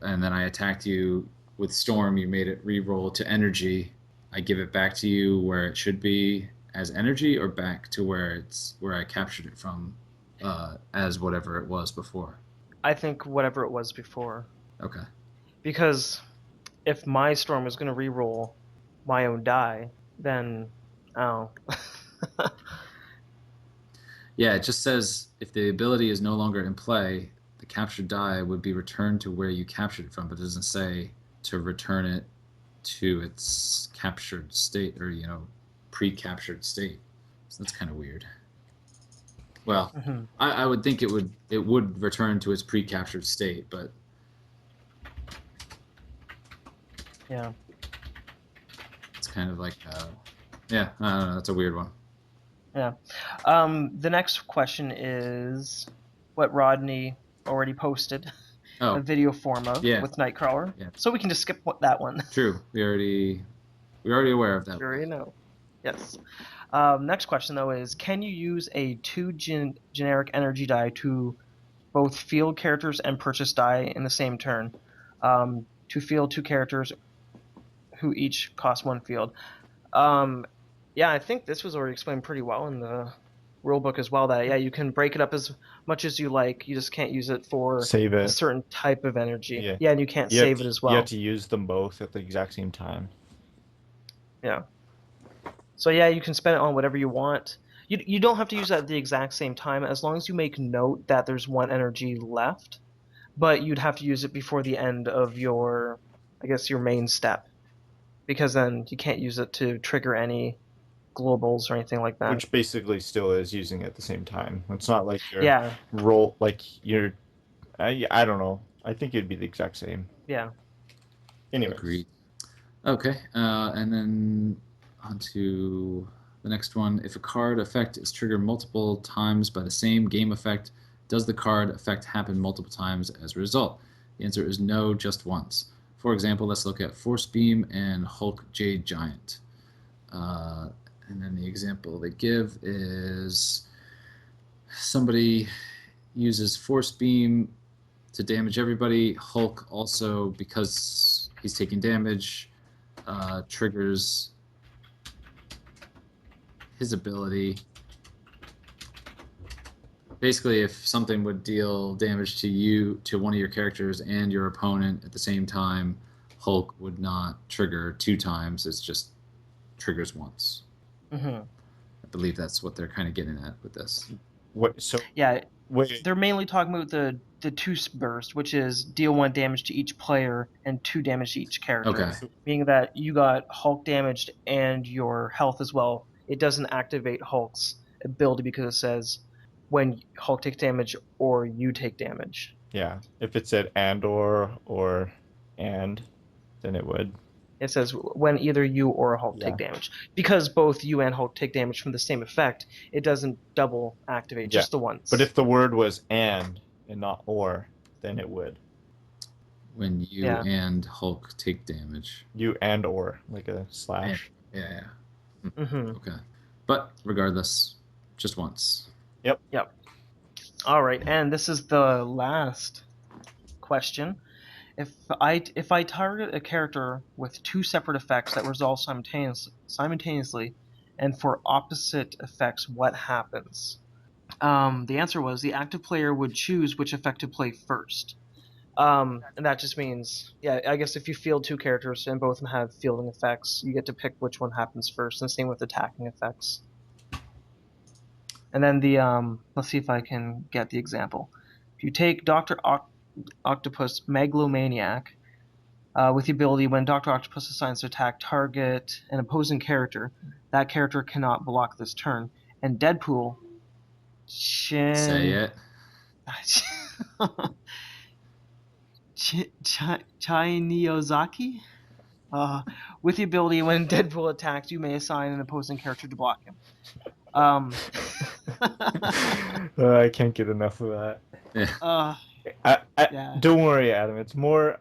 I attacked you with Storm. You made it re-roll to energy. I give it back to you where it should be as energy, or back to where I captured it from as whatever it was before. I think whatever it was before. Okay. Because if my Storm was going to re-roll my own die, then Yeah, it just says if the ability is no longer in play, the captured die would be returned to where you captured it from, but it doesn't say to return it to its captured state, or pre-captured state. So that's kind of weird. Well, mm-hmm. I would think it would return to its pre-captured state, but yeah, it's kind of like yeah, I don't know, that's a weird one. Yeah. The next question is what Rodney already posted a video form of with Nightcrawler. Yeah. So we can just skip that one. True. We're already aware of that. We already know. Yes. Next question, though, is can you use a 2 generic energy die to both field characters and purchase die in the same turn? To field 2 characters who each cost 1 field. Yeah, I think this was already explained pretty well in the rulebook as well, that you can break it up as much as you like. You just can't use it for a certain type of energy. Yeah, and you can't save it as well. You have to use them both at the exact same time. Yeah. So yeah, you can spend it on whatever you want. You don't have to use it at the exact same time, as long as you make note that there's 1 energy left, but you'd have to use it before the end of your main step, because then you can't use it to trigger any globals or anything like that. Which basically still is using it at the same time. It's not like you're I don't know. I think it'd be the exact same. Yeah. Anyway. Agreed. Okay, and then on to the next one. If a card effect is triggered multiple times by the same game effect, does the card effect happen multiple times as a result? The answer is no, just once. For example, let's look at Force Beam and Hulk Jade Giant. Uh, and then the example they give is somebody uses Force Beam to damage everybody. Hulk also, because he's taking damage, triggers his ability. Basically, if something would deal damage to you, to one of your characters and your opponent at the same time, Hulk would not trigger 2 times. It's just triggers once. Mm-hmm. I believe that's what they're kind of getting at with this. What? So Yeah, wait. they're mainly talking about the two burst, which is deal 1 damage to each player and 2 damage to each character. Okay. Meaning that you got Hulk damaged and your health as well. It doesn't activate Hulk's ability because it says when Hulk takes damage or you take damage. Yeah. If it said or and, then it would. It says when either you or Hulk take damage. Because both you and Hulk take damage from the same effect, it doesn't double activate, just the once. But if the word was and not or, then it would. When you and Hulk take damage. You and or, like a slash. Yeah. Mm-hmm. Okay. But regardless, just once. Yep. All right, and this is the last question. If I target a character with 2 separate effects that resolve simultaneously, and for opposite effects, what happens? The answer was the active player would choose which effect to play first. And that just means, I guess if you field 2 characters and both of them have fielding effects, you get to pick which one happens first, and same with attacking effects. And then let's see if I can get the example. If you take Dr. Octopus Megalomaniac, with the ability when Dr. Octopus assigns to attack target an opposing character, that character cannot block this turn. And Deadpool, Say it. Chai Niyozaki? With the ability when Deadpool attacks, you may assign an opposing character to block him. I can't get enough of that. Yeah. Don't worry, Adam. It's more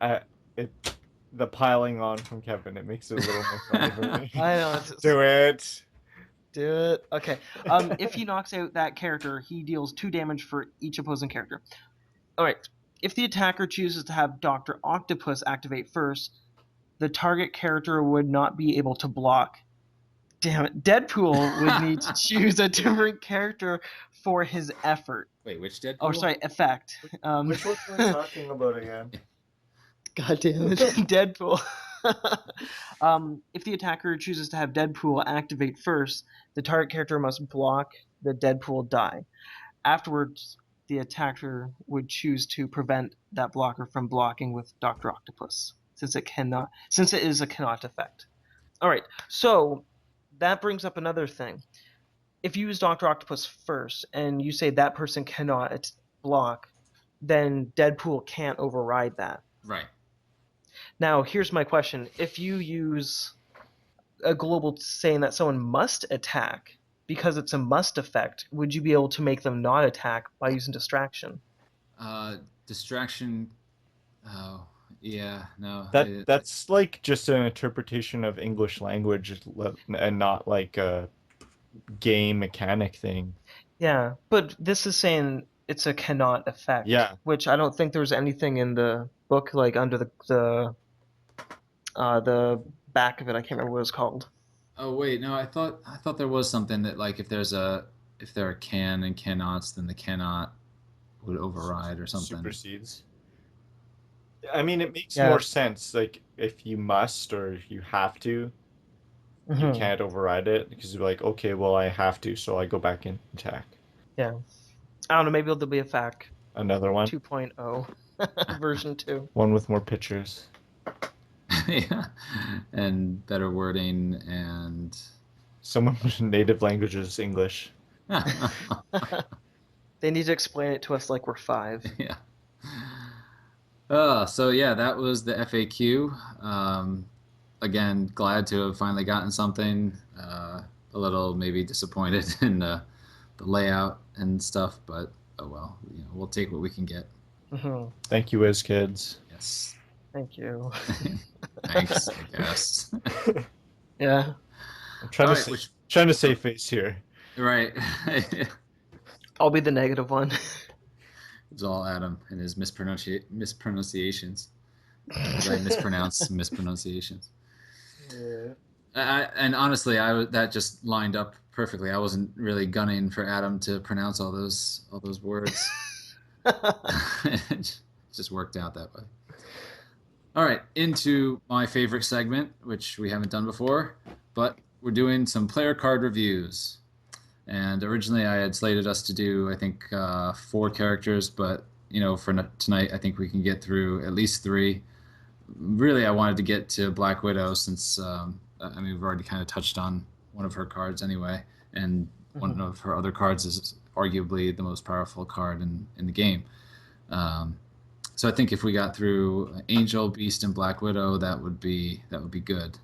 the piling on from Kevin. It makes it a little more funny for me. I know. Do it. Okay. If he knocks out that character, he deals 2 damage for each opposing character. All right. If the attacker chooses to have Dr. Octopus activate first, the target character would not be able to block. Damn it. Deadpool would need to choose a different character for his effort. Wait, which Deadpool? Oh, sorry, effect. Which one are we talking about again? God damn it. Deadpool. If the attacker chooses to have Deadpool activate first, the target character must block the Deadpool die. Afterwards, the attacker would choose to prevent that blocker from blocking with Dr. Octopus, since it is a cannot effect. Alright, so that brings up another thing. If you use Dr. Octopus first, and you say that person cannot block, then Deadpool can't override that. Right. Now, here's my question. If you use a global saying that someone must attack because it's a must effect, would you be able to make them not attack by using distraction? Distraction. Oh, yeah, no. That's like just an interpretation of English language and not like a game mechanic thing. Yeah, but this is saying it's a cannot effect. Yeah. Which I don't think there's anything in the book like under the back of it. I can't remember what it's called. Oh wait, no, I thought there was something that like if there are can and cannots, then the cannot would override or something. Supersedes. I mean, it makes more sense. Like if you must or if you have to, you can't override it because you're like, okay, well I have to, so I go back and attack. Yeah. I don't know. Maybe there'll be a FAQ. Another one. 2.0 version 2. One with more pictures. Yeah, and better wording and someone with native language is English. They need to explain it to us like we're 5. Yeah. So yeah, that was the FAQ. again, glad to have finally gotten something. A little maybe disappointed in the layout and stuff, but oh well, we'll take what we can get. Hmm. Thank you, WizKids. Yes. Thank you. Thanks, I guess. Yeah. I'm trying All to right, which trying to save face here. right. I'll be the negative one. It's all Adam and his mispronunciations, as I mispronounce mispronunciations. Yeah. And honestly, that just lined up perfectly. I wasn't really gunning for Adam to pronounce all those words. It just worked out that way. All right, into my favorite segment, which we haven't done before, but we're doing some player card reviews. And originally, I had slated us to do, I think, 4 characters, but for tonight, I think we can get through at least 3. Really, I wanted to get to Black Widow since I mean we've already kind of touched on one of her cards anyway, and one Mhm. of her other cards is arguably the most powerful card in the game. Um, so I think if we got through Angel, Beast, and Black Widow, that would be good.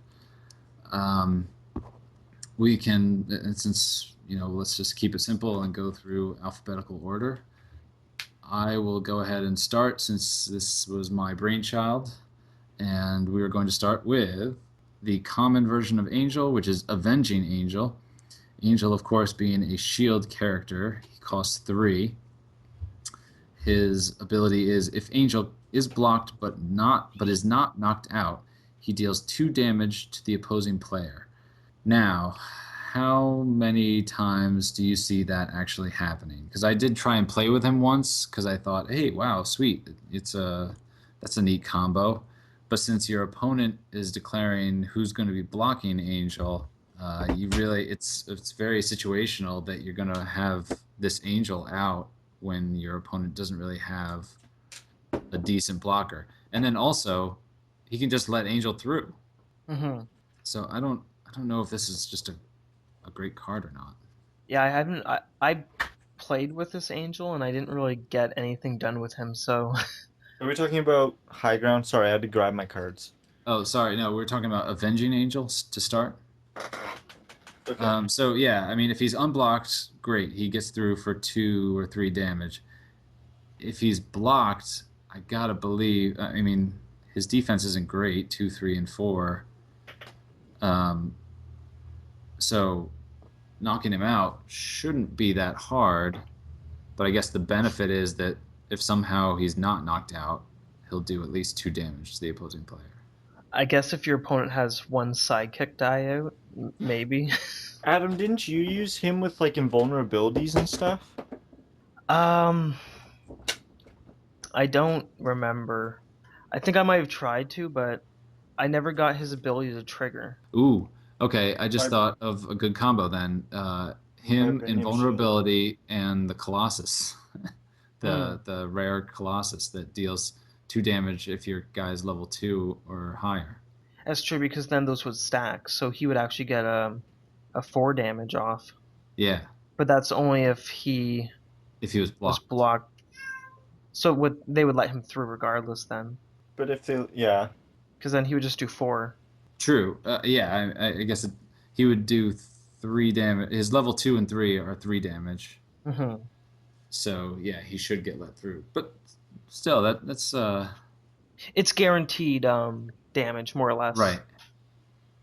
Um, we can, and since let's just keep it simple and go through alphabetical order. I will go ahead and start since this was my brainchild. And we are going to start with the common version of Angel, which is Avenging Angel. Angel, of course, being a shield character, he costs 3. His ability is if Angel is blocked but is not knocked out, he deals 2 damage to the opposing player. Now, how many times do you see that actually happening? Because I did try and play with him once because I thought, hey, wow, sweet, that's a neat combo. But since your opponent is declaring who's going to be blocking Angel, you really it's very situational that you're going to have this Angel out when your opponent doesn't really have a decent blocker. And then also, he can just let Angel through. Mhm. So I don't know if this is just a great card or not. Yeah, I haven't. I played with this angel and I didn't really get anything done with him. So Are we talking about high ground? Sorry, I had to grab my cards. Oh, sorry, no, we're talking about Avenging Angels to start. Okay. So yeah, I mean, if he's unblocked, great, he gets through for 2 or 3 damage. If he's blocked, I gotta believe. I mean, his defense isn't great, 2, 3, and 4. Um, so knocking him out shouldn't be that hard. But I guess the benefit is that if somehow he's not knocked out, he'll do at least 2 damage to the opposing player. I guess if your opponent has one sidekick die out, maybe. Adam, didn't you use him with like invulnerabilities and stuff? um, I don't remember. I think I might have tried to, but I never got his ability to trigger. Ooh, okay. I just My thought of a good combo then. Him, Vibranium Shield. Invulnerability, and the Colossus, Hmm. the rare Colossus that deals 2 damage if your guy's level 2 or higher. That's true because then those would stack, so he would actually get a 4 damage off. Yeah, But that's only if he if he was was blocked. blocked. So would they would let him through regardless then, But if they, yeah, because then he would just do 4. True. Yeah, I guess he would do 3 damage. His level 2 and 3 are 3 damage. Hmm. So yeah, he should get let through. But still, that's It's guaranteed damage more or less. right.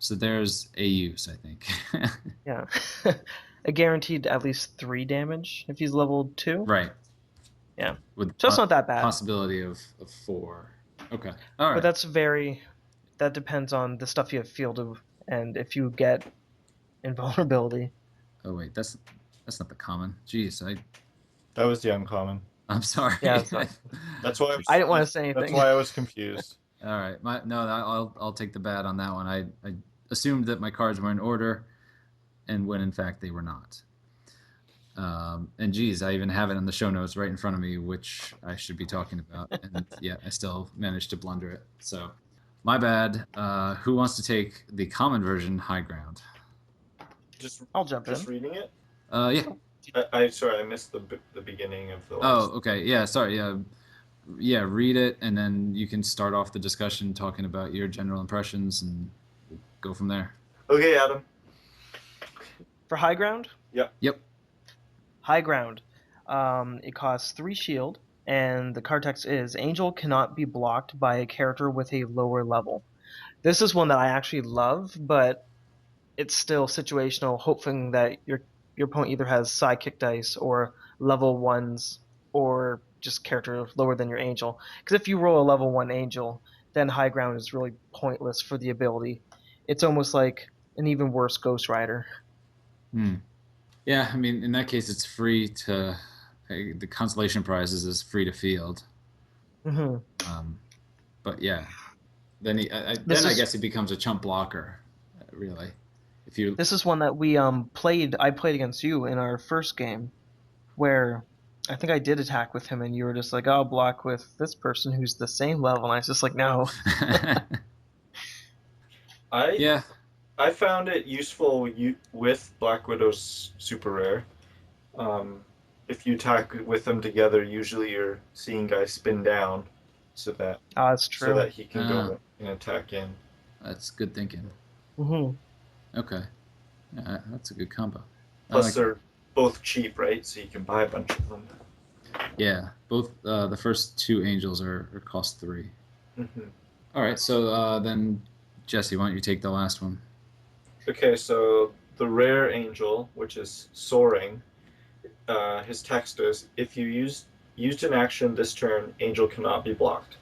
So there's a use, I think. Yeah, a guaranteed at least 3 damage if he's level 2. Right. Yeah, With so it's not that bad. possibility of 4. Okay. All But right. that depends on the stuff you have fielded and if you get invulnerability. Oh wait, that's not the common. Jeez, that was the uncommon. I'm sorry. Yeah, it's not. That's why I didn't want to say that's anything. why I was confused. All right. No, I'll take the bad on that one. I assumed that my cards were in order, and when in fact they were not. And geez, I even have it in the show notes right in front of me, which I should be talking about, and yet I still managed to blunder it. So, my bad. Who wants to take the common version high ground? Just I'll jump just in. reading it. Yeah. I sorry, I missed the beginning of the Oh, last. okay. Yeah. Sorry. Yeah. Read it, and then you can start off the discussion talking about your general impressions and go from there. Okay, Adam. For high ground, Yep. high ground, it costs 3 shield, and the card text is Angel cannot be blocked by a character with a lower level. This is one that I actually love, but it's still situational, hoping that your opponent either has sidekick dice or level ones or just character lower than your angel. Because if you roll a level 1 angel, then high ground is really pointless for the ability. It's almost like an even worse Ghost Rider. Hmm. Yeah, I mean, in that case, it's free to the consolation prizes is free to field. Hmm. Um, but yeah, then This then I is guess he becomes a chump blocker, really. If you this is one that we played. I played against you in our first game, where I think I did attack with him, and you were just like, "I'll block with this person who's the same level," and I was just like, "No." I yeah, I found it useful with Black Widow's super rare. Um, if you attack with them together, usually you're seeing guys spin down, so that Ah, that's so true. that he can go and attack in. that's good thinking. Hmm. Okay, yeah, that's a good combo. I Plus, like that. they're both cheap, right? So you can buy a bunch of them. Yeah, both the first two angels are cost 3. Hmm. All right, so then Jesse, why don't you take the last one? Okay, so the rare angel, which is soaring, his text is if you used an action this turn, angel cannot be blocked.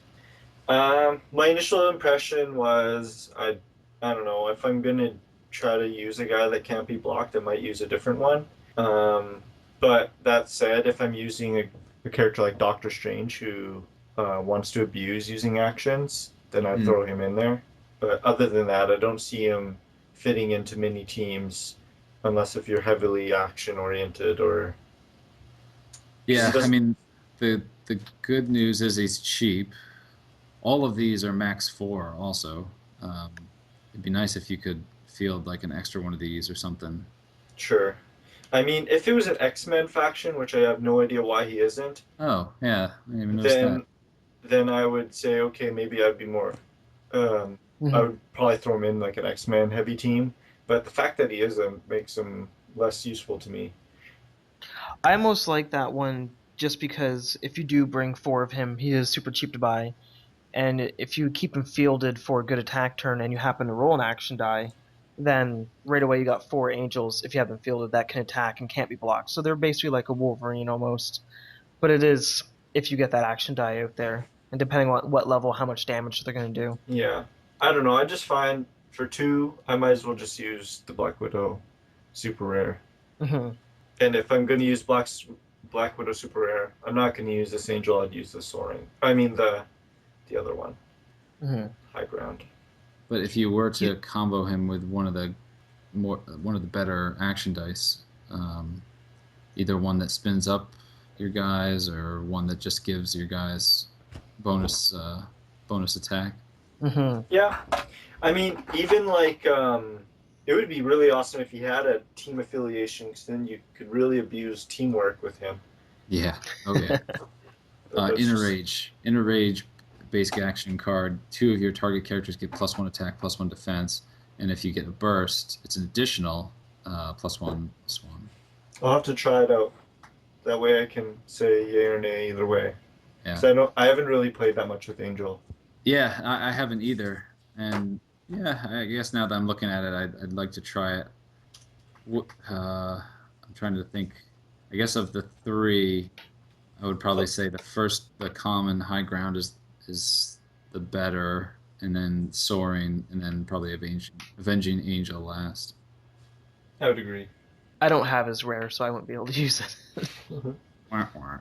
My initial impression was I don't know if I'm gonna try to use a guy that can't be blocked, I might use a different one. Um, but that said, if I'm using a character like Doctor Strange who wants to abuse using actions, then I'd Hmm. throw him in there. But other than that, I don't see him fitting into many teams unless if you're heavily action oriented or because he Yeah, I doesn't. mean, the good news is he's cheap. All of these are max 4 also. It'd be nice if you could field like an extra one of these or something. Sure. I mean, if it was an X-Men faction, which I have no idea why he isn't, Oh, yeah, I didn't even notice that. then then I would say okay, maybe I'd be more. I Hmm. would probably throw him in like an X-Men heavy team, but the fact that he isn't makes him less useful to me. I almost like that one just because if you do bring 4 of him, he is super cheap to buy, and if you keep him fielded for a good attack turn and you happen to roll an action die, then right away you got 4 angels if you have them fielded that can attack and can't be blocked. So they're basically like a Wolverine almost. But it is if you get that action die out there, and depending on what level, how much damage they're going to do. Yeah, I don't know. I just find for 2, I might as well just use the Black Widow super rare. Hmm. And if I'm going to use Black Widow super rare, I'm not going to use this angel. I'd use the soaring. I mean the other one, Hmm. high ground. But if you were You, to combo him with one of the better action dice, um, either one that spins up your guys or one that just gives your guys bonus bonus attack. hmm. Yeah, I mean, even like it would be really awesome if he had a team affiliation, because then you could really abuse teamwork with him. Yeah. Oh yeah. But that's Inner just Rage. Inner Rage basic action card. 2 of your target characters get +1 attack, +1 defense, and if you get a burst, it's an additional +1/+1. I'll have to try it out. That way I can say yay or nay either way. Yeah. Because I haven't really played that much with Angel. Yeah, I haven't either, and yeah, I guess now that I'm looking at it, I'd like to try it. I'm trying to think. I guess of the 3, I would probably say the common high ground is the better, and then soaring, and then probably avenging angel last. I would agree. I don't have his rare, so I won't be able to use it. Mm-hmm. Wah, wah.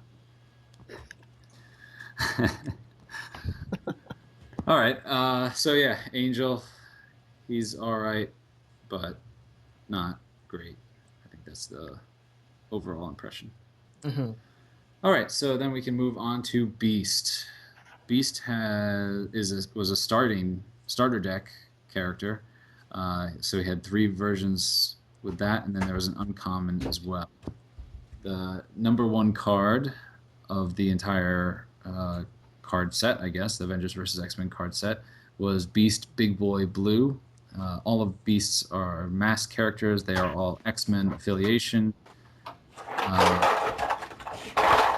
All right. So yeah, angel, he's all right, but not great. I think that's the overall impression. Hmm. All right. So then we can move on to beast. Beast was a starter deck character. So he had 3 versions with that, and then there was an uncommon as well. The number 1 card of the entire card set, I guess, the Avengers versus X-Men card set, was Beast Big Boy Blue. All of beasts are masked characters. They are all X-Men affiliation.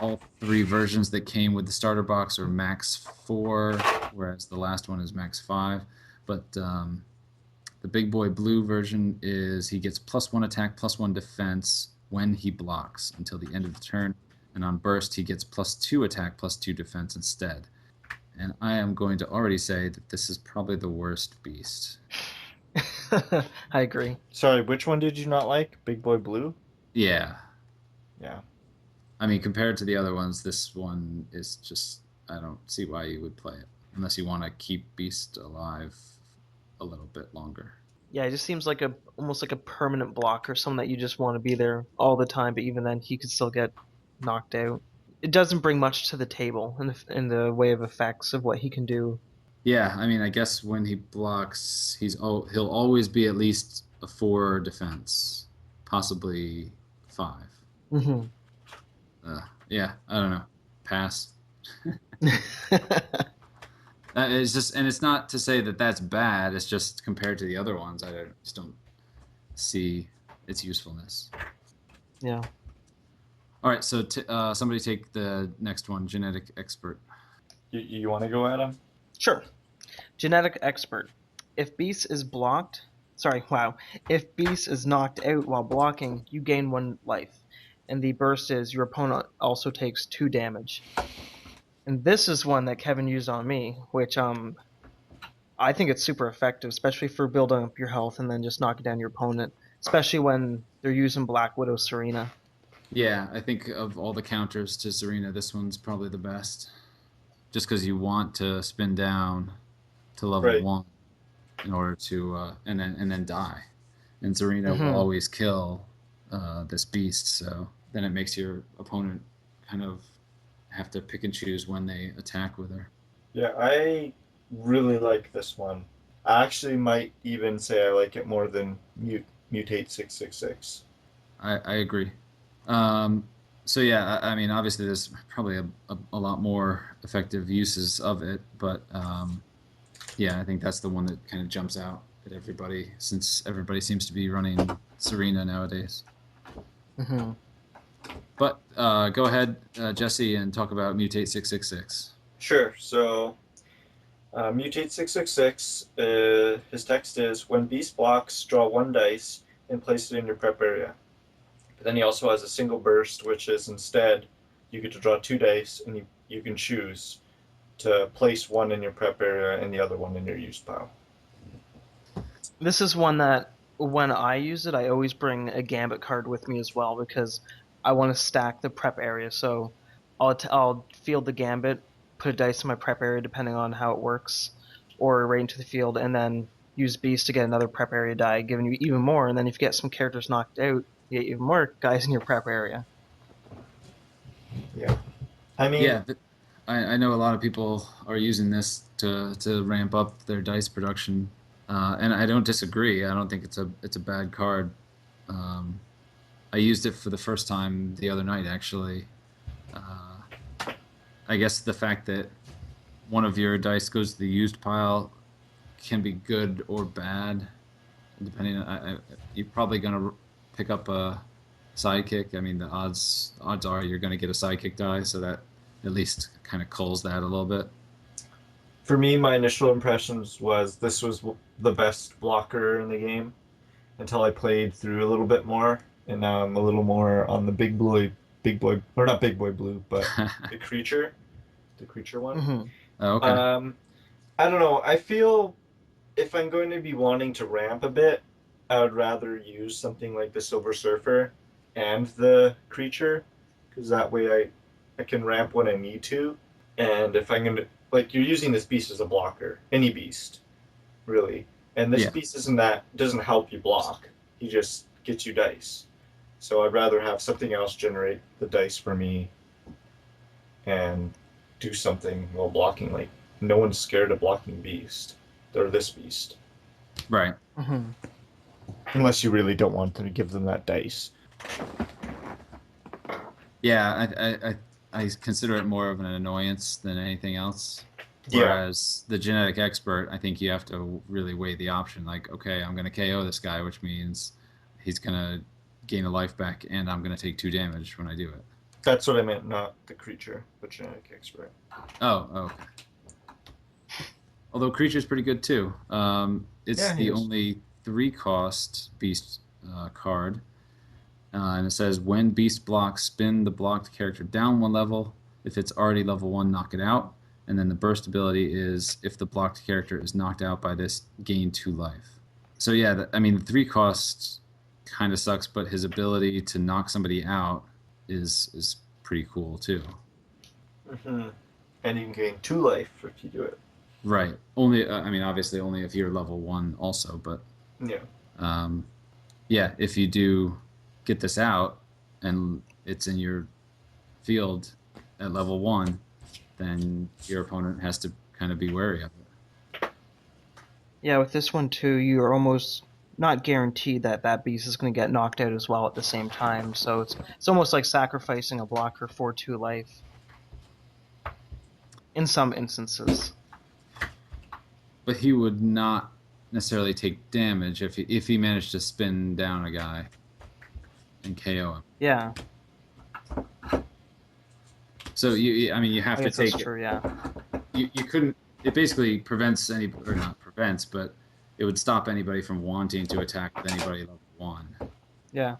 All 3 versions that came with the starter box are max 4, whereas the last one is max 5. But the big boy blue version is he gets +1 attack, +1 defense when he blocks until the end of the turn. And on burst, he gets +2 attack, +2 defense instead. And I am going to already say that this is probably the worst beast. I agree. Sorry, which one did you not like? Big Boy Blue? Yeah. Yeah. I mean, compared to the other ones, this one is just, I don't see why you would play it unless you want to keep Beast alive a little bit longer. Yeah, it just seems like almost like a permanent block or someone that you just want to be there all the time, but even then he could still get knocked out. It doesn't bring much to the table in the way of effects of what he can do. Yeah, I mean, I guess when he blocks, he'll always be at least a 4 defense, possibly 5. Mm-hmm. Yeah, I don't know. Pass. It's just, and it's not to say that that's bad. It's just compared to the other ones, just don't see its usefulness. Yeah. All right, so somebody take the next one, genetic expert. You want to go, Adam? Sure. Genetic expert. If Beast is blocked, If Beast is knocked out while blocking, you gain 1 life, and the burst is your opponent also takes 2 damage. And this is one that Kevin used on me, which I think it's super effective, especially for building up your health and then just knocking down your opponent, especially when they're using Black Widow Serena. Yeah, I think of all the counters to Serena, this one's probably the best. Just because you want to spin down to level Right. 1 in order to and then die, and Serena will Mm-hmm. always kill this beast. So then it makes your opponent kind of have to pick and choose when they attack with her. Yeah, I really like this one. I actually might even say I like it more than Mutate 666. I agree. So yeah, I mean, obviously there's probably a lot more effective uses of it, but yeah, I think that's the one that kind of jumps out at everybody, since everybody seems to be running Serena nowadays. Mm-hmm. But go ahead, Jesse, and talk about Mutate 666. Sure. So, Mutate 666, his text is, when Beast blocks, draw 1 dice and place it in your prep area. But then he also has a single burst, which is instead you get to draw 2 dice and you can choose to place 1 in your prep area and the other one in your use pile. This is one that when I use it, I always bring a Gambit card with me as well because I want to stack the prep area. So I'll field the Gambit, put a dice in my prep area depending on how it works, or right into the field, and then use Beast to get another prep area die, giving you even more. And then if you get some characters knocked out, you get even more guys in your prep area. Yeah. I mean, Yeah, I know a lot of people are using this to ramp up their dice production, and I don't disagree. I don't think it's a bad card. Um, I used it for the first time the other night, actually. I guess the fact that one of your dice goes to the used pile can be good or bad, depending on. You're probably gonna pick up a sidekick. I mean, the odds are you're gonna get a sidekick die, so that at least kind of culls that a little bit. for me, my initial impressions was this was the best blocker in the game until I played through a little bit more, and now I'm a little more on the big boy, or not big boy blue, but the creature one. Mm-hmm. Oh, okay. I don't know. I feel if I'm going to be wanting to ramp a bit, I would rather use something like the Silver Surfer and the creature, because that way I can ramp when I need to. And if I'm gonna like you're using this beast as a blocker, any beast, really. And this Yeah. beast doesn't help you block. He just gets you dice. So I'd rather have something else generate the dice for me and do something while blocking. Like no one's scared of blocking beast or this beast. Right. Mm-hmm. Unless you really don't want to give them that dice. Yeah, I consider it more of an annoyance than anything else. Yeah. Whereas the genetic expert, I think you have to really weigh the option. Like, okay, I'm going to KO this guy, which means he's going to gain a life back, and I'm going to take 2 damage when I do it. That's what I meant, not the creature, but genetic expert. Oh, okay. Although creature's pretty good too. It's Yeah, he the is. only 3-cost beast card. And it says when beast blocks, spin the blocked character down 1 level. If it's already level 1, knock it out. And then the burst ability is if the blocked character is knocked out by this, gain 2 life. So yeah, I mean, the 3-cost kind of sucks, but his ability to knock somebody out is pretty cool too. Mm-hmm. And you can gain 2 life if you do it. Right. Only, I mean, obviously only if you're level 1 also, but Yeah. yeah, if you do get this out and it's in your field at level 1, then your opponent has to kind of be wary of it. Yeah, with this one too, you're almost not guaranteed that that beast is going to get knocked out as well at the same time. So it's almost like sacrificing a blocker for 2 life in some instances. But he would not necessarily take damage if he managed to spin down a guy and KO him. Yeah. So I mean, you have I to guess take that's it. true, yeah. You couldn't. It basically prevents any, or not prevents, but it would stop anybody from wanting to attack with anybody level 1. Yeah.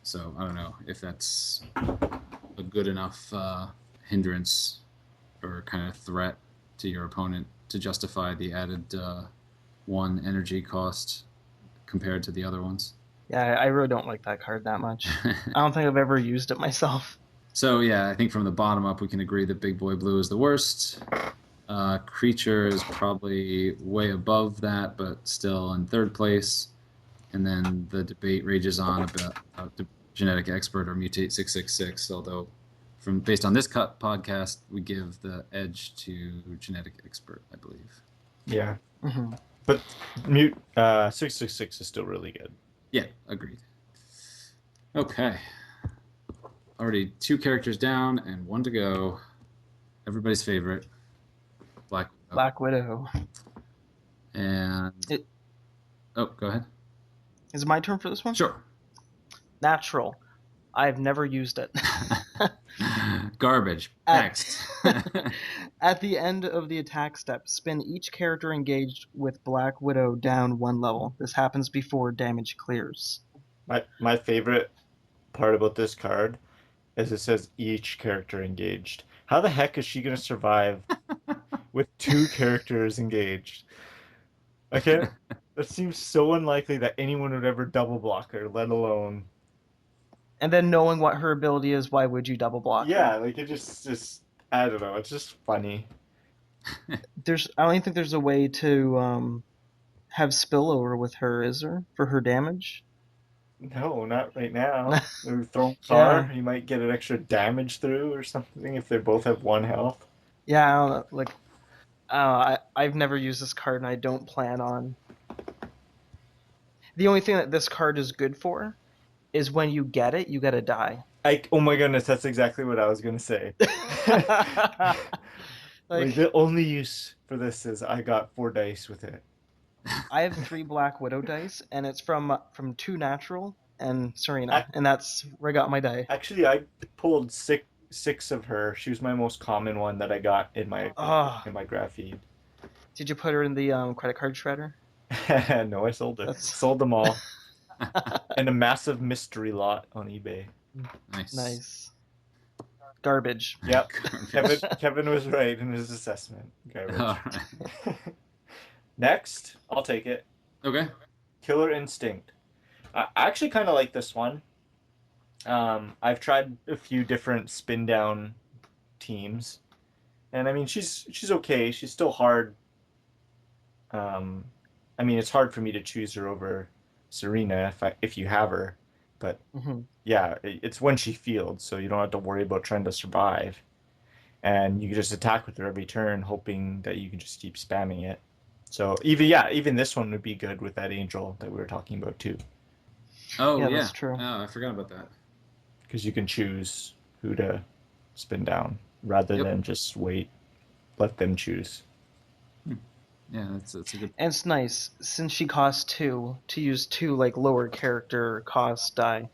So I don't know if that's a good enough hindrance or kind of threat to your opponent to justify the added 1 energy cost compared to the other ones. Yeah, I really don't like that card that much. I don't think I've ever used it myself. So yeah, I think from the bottom up we can agree that Big Boy Blue is the worst. Creature is probably way above that, but still in 3rd place. And then the debate rages on about the genetic expert or mutate 666. Although, based on this podcast, we give the edge to genetic expert, I believe. Yeah. Mm-hmm. But mute 666 is still really good. Yeah, agreed. Okay. Already 2 characters down and 1 to go. Everybody's favorite, Black Widow. Black Widow. And oh, go ahead. Is it my turn for this one? Sure. Natural. I've never used it. Garbage. Next. At the end of the attack step, spin each character engaged with Black Widow down 1 level. This happens before damage clears. My favorite part about this card is it says each character engaged. How the heck is she going to survive with 2 characters engaged? Okay, that seems so unlikely that anyone would ever double block her, let alone. And then knowing what her ability is, why would you double block Yeah, her? like it just I don't know. It's just funny. I don't think there's a way to have spillover with her, is there, for her damage? No, not right now. Maybe throw car. Yeah. You might get an extra damage through or something if they both have 1 health. Yeah, I don't know, like I've never used this card, and I don't plan on. The only thing that this card is good for is when you get it, you get to die. Oh my goodness, that's exactly what I was gonna say. Like the only use for this is I got 4 dice with it. I have 3 Black Widow dice, and it's from 2 natural and Serena, and that's where I got my die. Actually, I pulled six of her. She was my most common one that I got in my graph feed. Did you put her in the credit card shredder? No, I sold it. Sold them all. In a massive mystery lot on eBay. Nice. Garbage. Yep. Kevin was right in his assessment. Garbage. All right. Next, I'll take it. Okay. Killer Instinct. I actually kind of like this one. I've tried a few different spin down teams, and I mean she's okay. She's still hard. I mean it's hard for me to choose her over Serena if you have her, but yeah, it's when she fields, so you don't have to worry about trying to survive, and you can just attack with her every turn, hoping that you can just keep spamming it. So even this one would be good with that angel that we were talking about too. Oh yeah, that's true. Oh, I forgot about that. Because you can choose who to spin down rather than just let them choose. Yeah, that's a good. And it's nice since she costs 2 to use 2 like lower character cost die.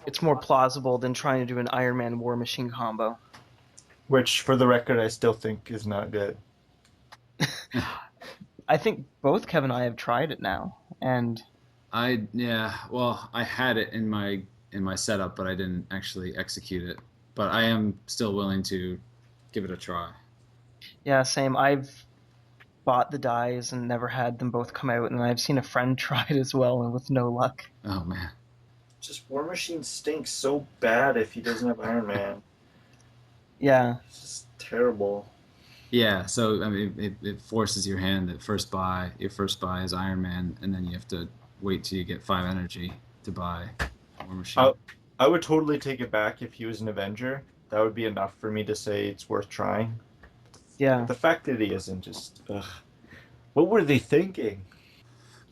It's more plausible than trying to do an Iron Man War Machine combo. Which, for the record, I still think is not good. I think both Kevin and I have tried it now, and Yeah, well, I had it in my setup, but I didn't actually execute it. But I am still willing to give it a try. yeah, same. I've bought the dies and never had them both come out, and I've seen a friend try it as well, and with no luck. Oh man. Just War Machine stinks so bad if he doesn't have Iron Man. Yeah, It's just terrible. Yeah, so I mean, it forces your hand that your first buy is Iron Man, and then you have to wait till you get 5 energy to buy War I, Machine. I would totally take it back if he was an Avenger. That would be enough for me to say it's worth trying. But yeah. the fact that he isn't just, ugh. What were they thinking?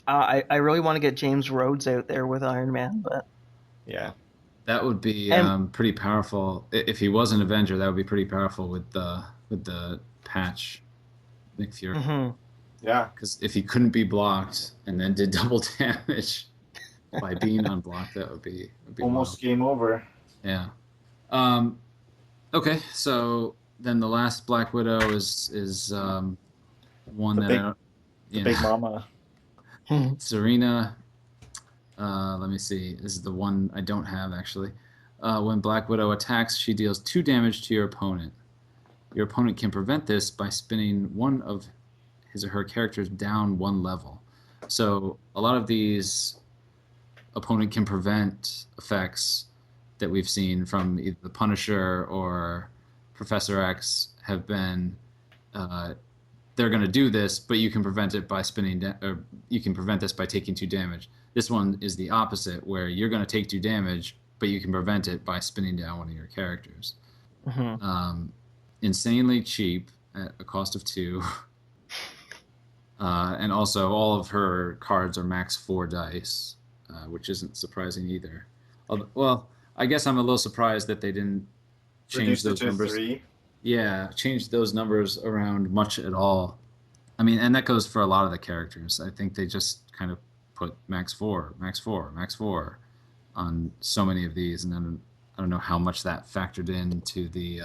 I really want to get James Rhodes out there with Iron Man, but Yeah. That would be and pretty powerful if he was an Avenger. That would be pretty powerful with the patch Nick Fury. mhm. Yeah. Because if he couldn't be blocked and then did double damage by being unblocked, that would be wild. Almost game over. Yeah. Um, okay, so then the last Black Widow is one The that I big don't. the Yeah, big mama. Serena. Let me see. This is the one I don't have actually. When Black Widow attacks, she deals 2 damage to your opponent. Your opponent can prevent this by spinning one of his or her characters down 1 level. So a lot of these opponent can prevent effects that we've seen from either the Punisher or Professor X have been uh, they're going to do this, but you can prevent it by or you can prevent this by taking 2 damage. This one is the opposite, where you're going to take 2 damage, but you can prevent it by spinning down one of your characters. Mhm. Um, Insanely cheap at a cost of 2. And also, all of her cards are max 4 dice, which isn't surprising either. Well, I guess I'm a little surprised that they didn't change Reduced it those to numbers. 3. Yeah, change those numbers around much at all. I mean, and that goes for a lot of the characters. I think they just kind of put max 4, max 4, max 4 on so many of these, and then I don't know how much that factored into the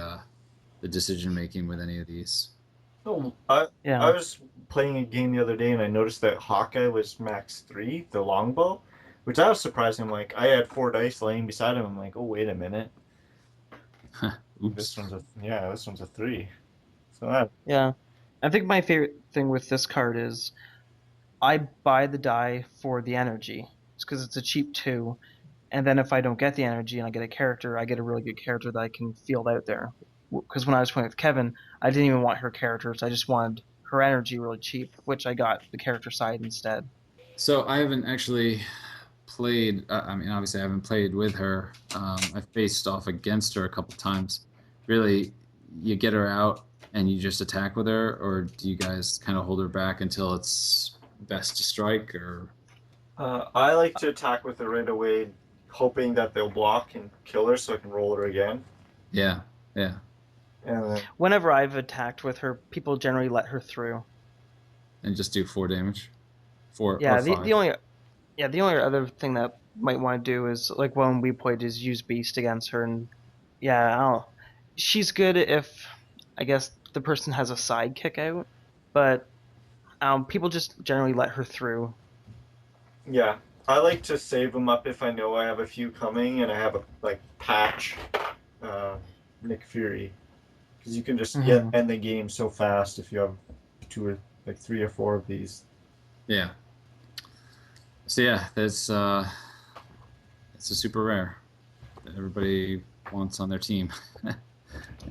decision making with any of these. Oh, I Yeah. was playing a game the other day and I noticed that Hawkeye was max 3, the longbow, which I was surprised. I'm like, I had 4 dice laying beside him. I'm like, oh, wait a minute. Oops. This one's a 3. So that, Yeah. I think my favorite thing with this card is I buy the die for the energy. It's because it's a cheap 2, and then if I don't get the energy and I get a character, I get a really good character that I can field out there. Because when I was playing with Kevin, I didn't even want her characters. I just wanted her energy really cheap, which I got the character side instead. So I haven't actually played. I mean, obviously, I haven't played with her. I faced off against her a couple times. Really, you get her out and you just attack with her, or do you guys kind of hold her back until it's best to strike? Or I like to attack with her right away, hoping that they'll block and kill her so I can roll her again. yeah, yeah, And then, Whenever I've attacked with her, people generally let her through. and just do 4 damage, 4 or Yeah, the 5. only the only other thing that might want to do is like when we played is use Beast against her, and yeah, I don't, she's good if I guess the person has a sidekick out, but people just generally let her through. yeah, I like to save them up if I know I have a few coming and I have a like patch uh, Nick Fury. Because you can just Hmm. end the game so fast if you have 3 or 4 of these. Yeah. So yeah, there's it's a super rare that everybody wants on their team, and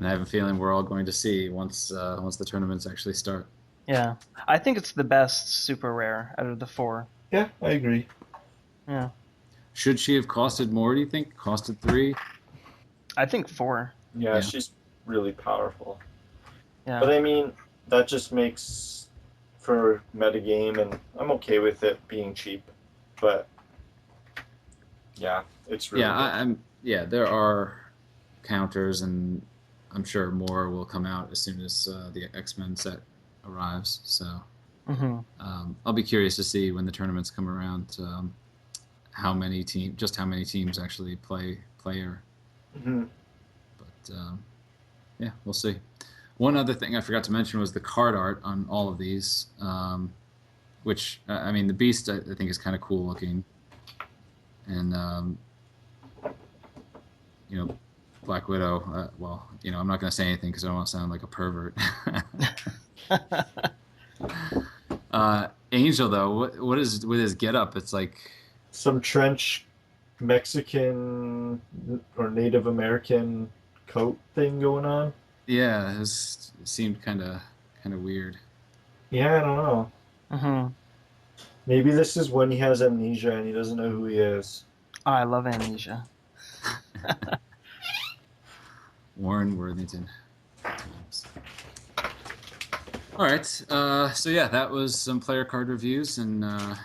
I have a feeling we're all going to see once the tournaments actually start. Yeah, I think it's the best super rare out of the 4. Yeah, I agree. Yeah, Should she have costed more? Do you think costed 3? I think 4. Yeah, Yeah. she's really powerful. But Yeah, I mean, that just makes for metagame, and I'm okay with it being cheap. But yeah, it's really Yeah, good. I'm. Yeah, there are counters, and I'm sure more will come out as soon as the X-Men set arrives. So Mm-hmm. I'll be curious to see when the tournaments come around, how many teams actually play player. Mm-hmm. But yeah, we'll see. One other thing I forgot to mention was the card art on all of these, which I mean, the Beast I think is kind of cool looking, and you know, Black Widow. Well, I'm not going to say anything because I don't want to sound like a pervert. Angel though, what is with his getup? It's like, Some trench Mexican or Native American coat thing going on. yeah, it seemed kind of weird. Yeah, I don't know. Mm-hmm. Maybe this is when he has amnesia and he doesn't know who he is. Oh, I love Amnesia. Warren Worthington. Times. All right. So yeah, that was some player card reviews, and I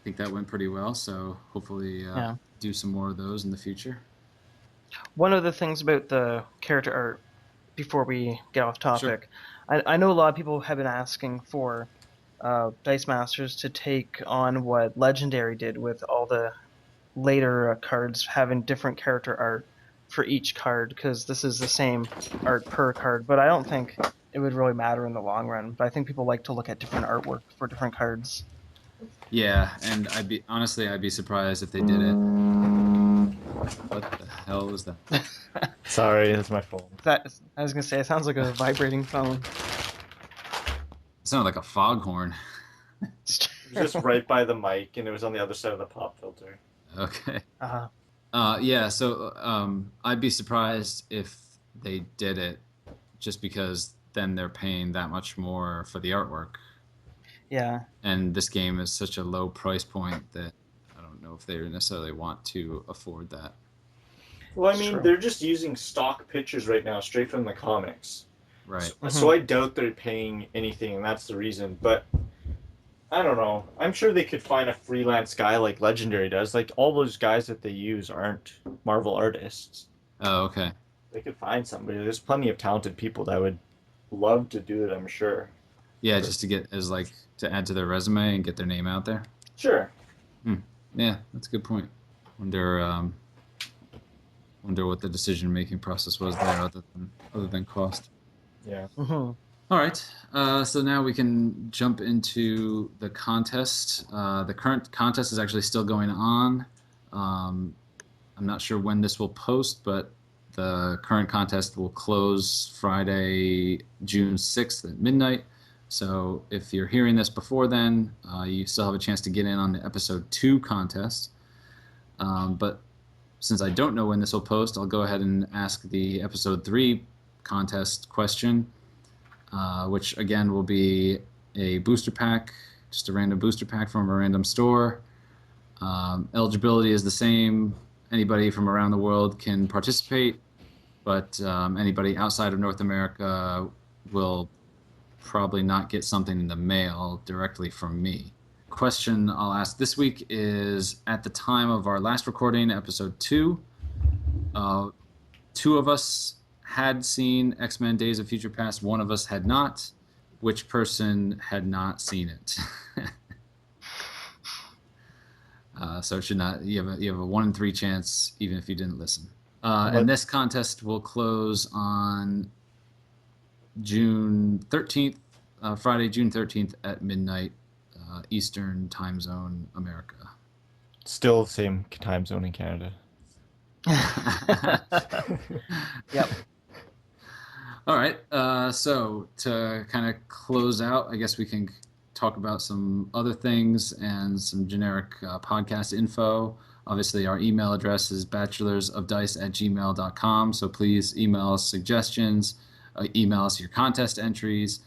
think that went pretty well. So hopefully, Yeah. do some more of those in the future. One of the things about the character art, before we get off Sure. topic, I know a lot of people have been asking for Dice Masters to take on what Legendary did with all the later cards having different character art for each card, because this is the same art per card, but I don't think it would really matter in the long run. But I think people like to look at different artwork for different cards. Yeah, and I'd be surprised if they did it. What the hell was that? Sorry, that's my phone. That I was gonna say, it sounds like a vibrating phone. It sounded like a foghorn. It was just right by the mic, and it was on the other side of the pop filter. Okay. uh, Yeah. So I'd be surprised if they did it, just because then they're paying that much more for the artwork. yeah. And this game is such a low price point that I don't know if they necessarily want to afford that. Well, I It's mean, true. they're just using stock pictures right now, straight from the comics. Right. So I doubt they're paying anything, and that's the reason. But I don't know. I'm sure they could find a freelance guy like Legendary does. Like, all those guys that they use aren't Marvel artists. Oh, okay. They could find somebody. There's plenty of talented people that would love to do it, I'm sure. Yeah, just to get to add to their resume and get their name out there. Sure. Yeah, that's a good point. Wonder wonder what the decision making process was there, other than cost. Yeah. Mm-hmm. All right. So now we can jump into the contest. The current contest is actually still going on. I'm not sure when this will post, but the current contest will close Friday, June 6th at midnight. So if you're hearing this before then, you still have a chance to get in on the episode 2 contest. But since I don't know when this will post, I'll go ahead and ask the episode 3 contest question, which again will be a booster pack, just a random booster pack from a random store. Eligibility is the same. Anybody from around the world can participate, but anybody outside of North America will probably not get something in the mail directly from me. Question I'll ask this week is, at the time of our last recording, episode 2, 2 of us had seen X-Men Days of Future Past, 1 of us had not. Which person had not seen it? So it should not. You have a 1 in 3 chance, even if you didn't listen. And this contest will close on June 13th, Friday, June 13th at midnight, Eastern Time Zone, America. Still the same time zone in Canada. Yep. All right. So to kind of close out, I guess we can talk about some other things and some generic podcast info. Obviously, our email address is bachelorsofdice@gmail.com. So please email us suggestions, email us your contest entries,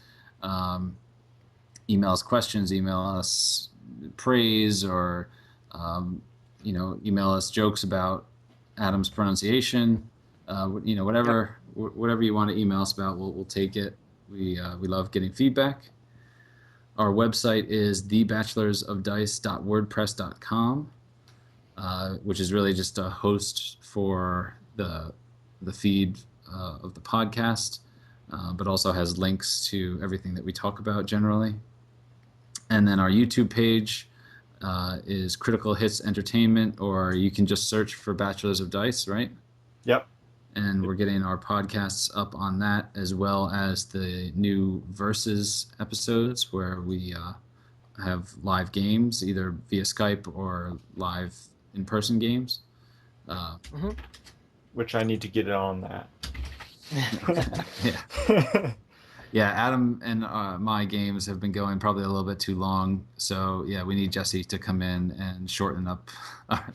email us questions, email us praise, or email us jokes about Adam's pronunciation. Whatever you want to email us about, we'll take it. We love getting feedback. Our website is thebachelorsofdice.wordpress.com, which is really just a host for the feed of the podcast, but also has links to everything that we talk about generally. And then our YouTube page is Critical Hits Entertainment, or you can just search for Bachelors of Dice, right? Yep. And we're getting our podcasts up on that, as well as the new Versus episodes where we have live games, either via Skype or live in-person games. Which I need to get on that. Yeah. Yeah, Adam and my games have been going probably a little bit too long. So, yeah, we need Jesse to come in and shorten up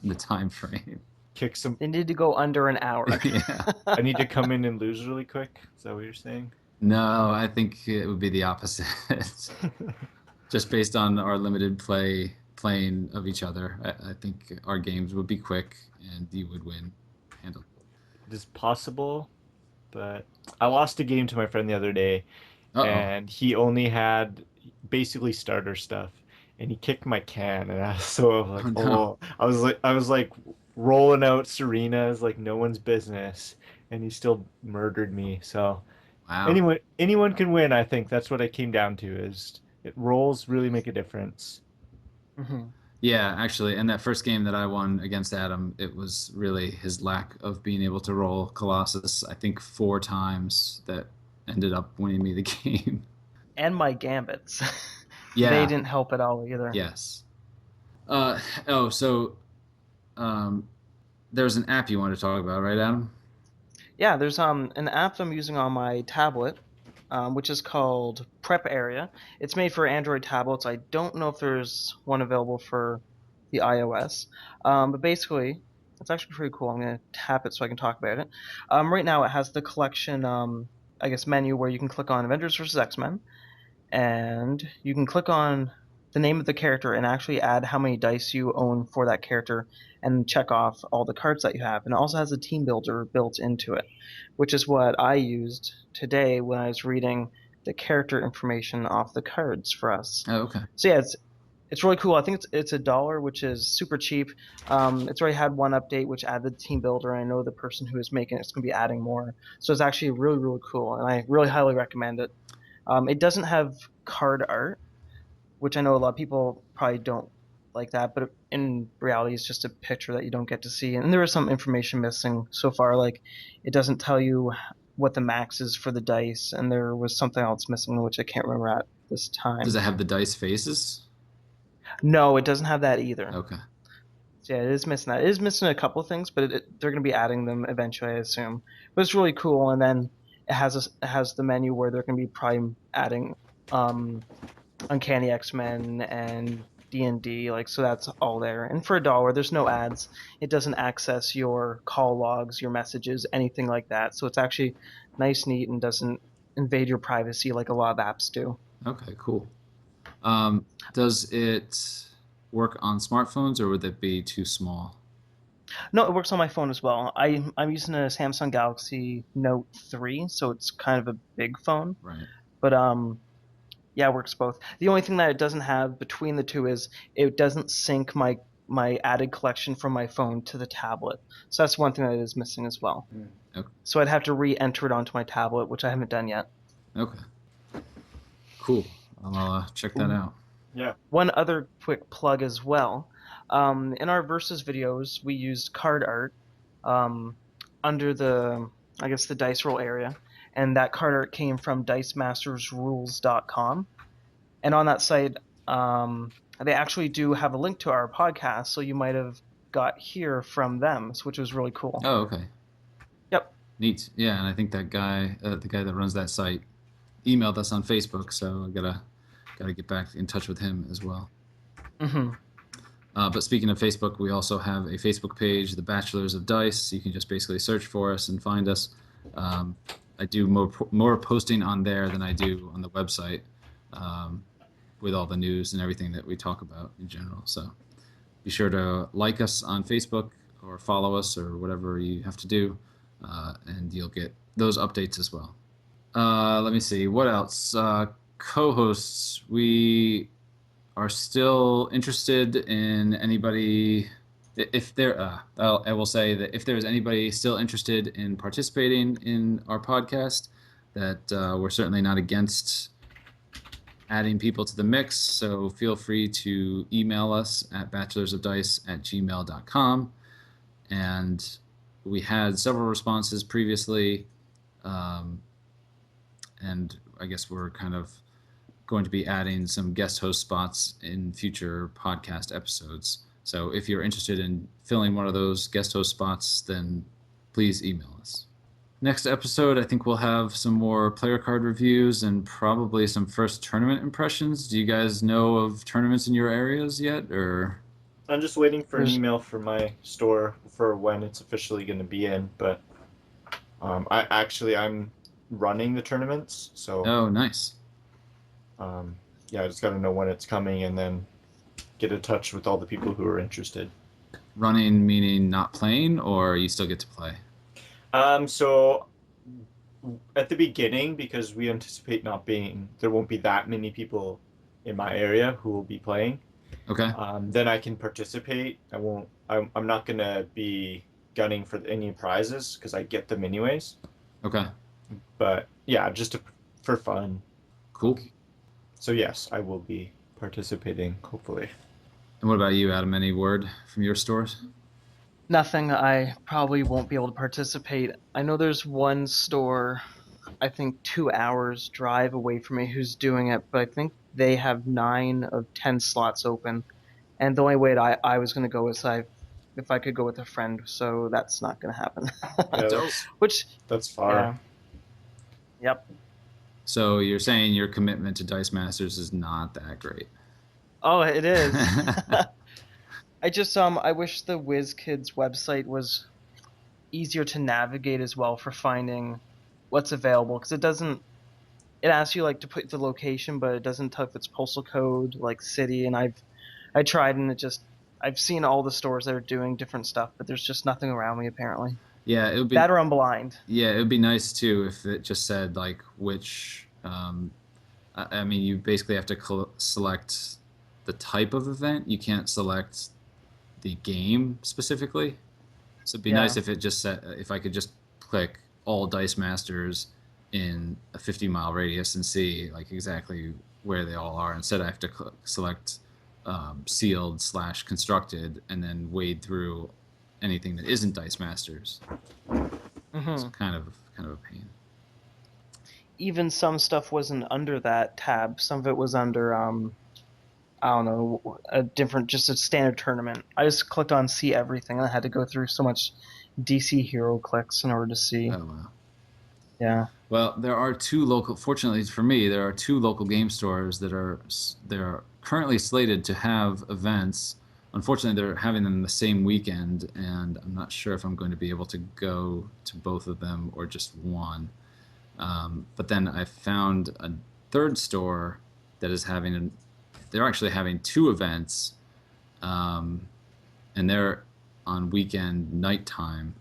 the time frame. Kick some. They need to go under an hour. Yeah. I need to come in and lose really quick. Is that what you're saying? No, I think it would be the opposite. Just based on our limited playing of each other, I think our games would be quick and you would win handily. It is possible, but I lost a game to my friend the other day, Uh-oh. and he only had basically starter stuff, and he kicked my can, and I was so like, Oh, no. I was like rolling out Serena's like no one's business, and he still murdered me. So Wow. anyone can win. I think that's what it came down to. Is it rolls really make a difference. Mhm. Yeah, actually, and that first game that I won against Adam, it was really his lack of being able to roll Colossus, I think 4 times, that ended up winning me the game. And my gambits. They Yeah, didn't help at all either. yes. Uh, so um, there's an app you want to talk about, right, Adam? Yeah, there's an app I'm using on my tablet, which is called Prep Area. It's made for Android tablets. I don't know if there's one available for the iOS, but basically, it's actually pretty cool. I'm gonna tap it so I can talk about it. Right now, it has the collection, I guess, menu where you can click on Avengers vs. X-Men, and you can click on the name of the character and actually add how many dice you own for that character and check off all the cards that you have. And it also has a team builder built into it, which is what I used today when I was reading the character information off the cards for us. Oh, okay. So yeah, it's really cool. I think it's $1, which is super cheap. It's already had one update which added the team builder, and I know the person who is making it's going to be adding more. So it's actually really, really cool, and I really highly recommend it. It doesn't have card art, which I know a lot of people probably don't like that, but in reality, it's just a picture that you don't get to see. And there is some information missing so far, like it doesn't tell you what the max is for the dice, and there was something else missing, which I can't remember at this Does time. it have the dice faces? No, it doesn't have that either. Okay. So yeah, it is missing that. It is missing a couple of things, but they're going to be adding them eventually, I assume. But it's really cool, and then it has the menu where they're going to be probably adding Uncanny X-Men and D&D, like, so that's all there. And for $1, there's no ads. It doesn't access your call logs, your messages, anything like that. So it's actually nice, neat, and doesn't invade your privacy like a lot of apps do. Okay, cool. Does it work on smartphones, or would that be too small? No, it works on my phone as well. I'm using a Samsung Galaxy Note 3, so it's kind of a big phone. Right. But yeah, it works both. The only thing that it doesn't have between the two is it doesn't sync my added collection from my phone to the tablet. So that's one thing that is missing as well. Okay. So I'd have to re-enter it onto my tablet, which I haven't done yet. Okay. Cool. I'll check that out. Yeah. One other quick plug as well. In our Versus videos, we used card art under the, I guess, the dice roll area. And that card art came from dicemastersrules.com. And on that site, they actually do have a link to our podcast, so you might have got here from them, which was really cool. Oh, okay. Yep. Neat. Yeah, and I think that guy, the guy that runs that site, emailed us on Facebook, so I gotta get back in touch with him as well. Mm-hmm. But speaking of Facebook, we also have a Facebook page, The Bachelors of Dice. You can just basically search for us and find us. I do more posting on there than I do on the website, with all the news and everything that we talk about in general. So be sure to like us on Facebook or follow us or whatever you have to do, and you'll get those updates as well. Let me see. What else? Co-hosts. We are still interested in anybody. If there, I will say that if there's anybody still interested in participating in our podcast, that we're certainly not against adding people to the mix. So feel free to email us at bachelorsofdice@gmail.com. And we had several responses previously. And I guess we're kind of going to be adding some guest host spots in future podcast episodes. So if you're interested in filling one of those guest host spots, then please email us. Next episode, I think we'll have some more player card reviews and probably some first tournament impressions. Do you guys know of tournaments in your areas yet, or? I'm just waiting for an email from my store for when it's officially going to be in, but I'm running the tournaments, so. Oh, nice. Yeah, I just got to know when it's coming and then get in touch with all the people who are interested. Running meaning not playing, or you still get to play? So at the beginning, because we anticipate there won't be that many people in my area who will be playing. Okay. Then I can participate. I'm not gonna be gunning for any prizes because I get them anyways. Okay. But yeah, just for fun. Cool. So yes, I will be participating, hopefully. And what about you, Adam? Any word from your stores? Nothing. I probably won't be able to participate. I know there's one store, I think 2 hours drive away from me, who's doing it, but I think they have 9 of 10 slots open. And the only way I was going to go is if I could go with a friend, so that's not going to happen. Yeah, that's far. Yeah. Yep. So you're saying your commitment to Dice Masters is not that great? Oh, it is. I wish the WizKids website was easier to navigate as well for finding what's available, because it asks you like to put the location, but it doesn't tell if it's postal code, like city, and I tried, and I've seen all the stores that are doing different stuff, but there's just nothing around me apparently. Yeah, it would be that, or I'm blind. Yeah, it would be nice too if it just said like which. I mean, you basically have to select the type of event. You can't select the game specifically. So it'd be nice if it just said, if I could just click all Dice Masters in a 50-mile radius and see like exactly where they all are. Instead, I have to select sealed/constructed and then wade through anything that isn't Dice Masters. Mm-hmm. It's kind of a pain. Even some stuff wasn't under that tab. Some of it was under I don't know, just a standard tournament. I just clicked on see everything, and I had to go through so much DC hero clicks in order to see. Oh wow. Yeah. Well, fortunately for me, there are 2 local game stores that are currently slated to have events. Unfortunately, they're having them the same weekend, and I'm not sure if I'm going to be able to go to both of them or just one. But then I found a third store that is they're actually having 2 events, and they're on weekend nighttime.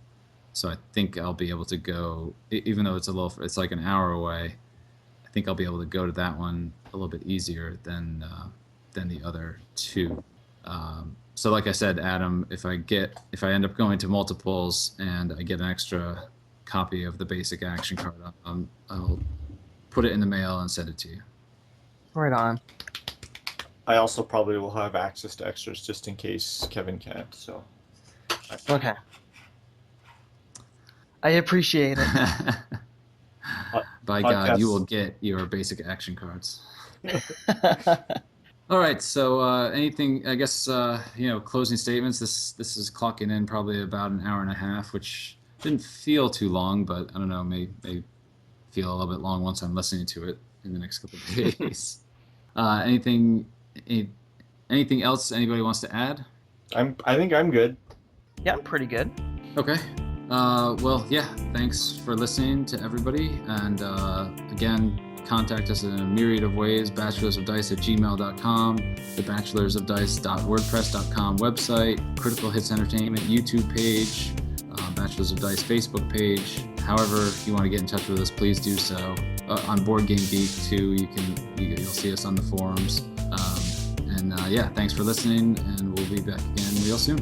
So I think I'll be able to go, even though it's like an hour away. I think I'll be able to go to that one a little bit easier than the other 2. So like I said, Adam, if I end up going to multiples and I get an extra copy of the basic action card, I'll put it in the mail and send it to you. Right on. I also probably will have access to extras just in case Kevin can't. So. Okay. I appreciate it. By God, you will get your basic action cards. All right. So anything? I guess closing statements. This is clocking in probably about an hour and a half, which didn't feel too long, but I don't know. May feel a little bit long once I'm listening to it in the next couple of days. Anything else anybody wants to add? I think I'm good. Yeah, pretty good. Okay. Well, yeah, thanks for listening to everybody. And again, contact us in a myriad of ways. bachelorsofdice@gmail.com, the bachelorsofdice.wordpress.com website, Critical Hits Entertainment YouTube page, Bachelors of Dice Facebook page. However you want to get in touch with us, please do so. On Board Game Geek too, you'll see us on the forums. Yeah, thanks for listening, and we'll be back again real soon.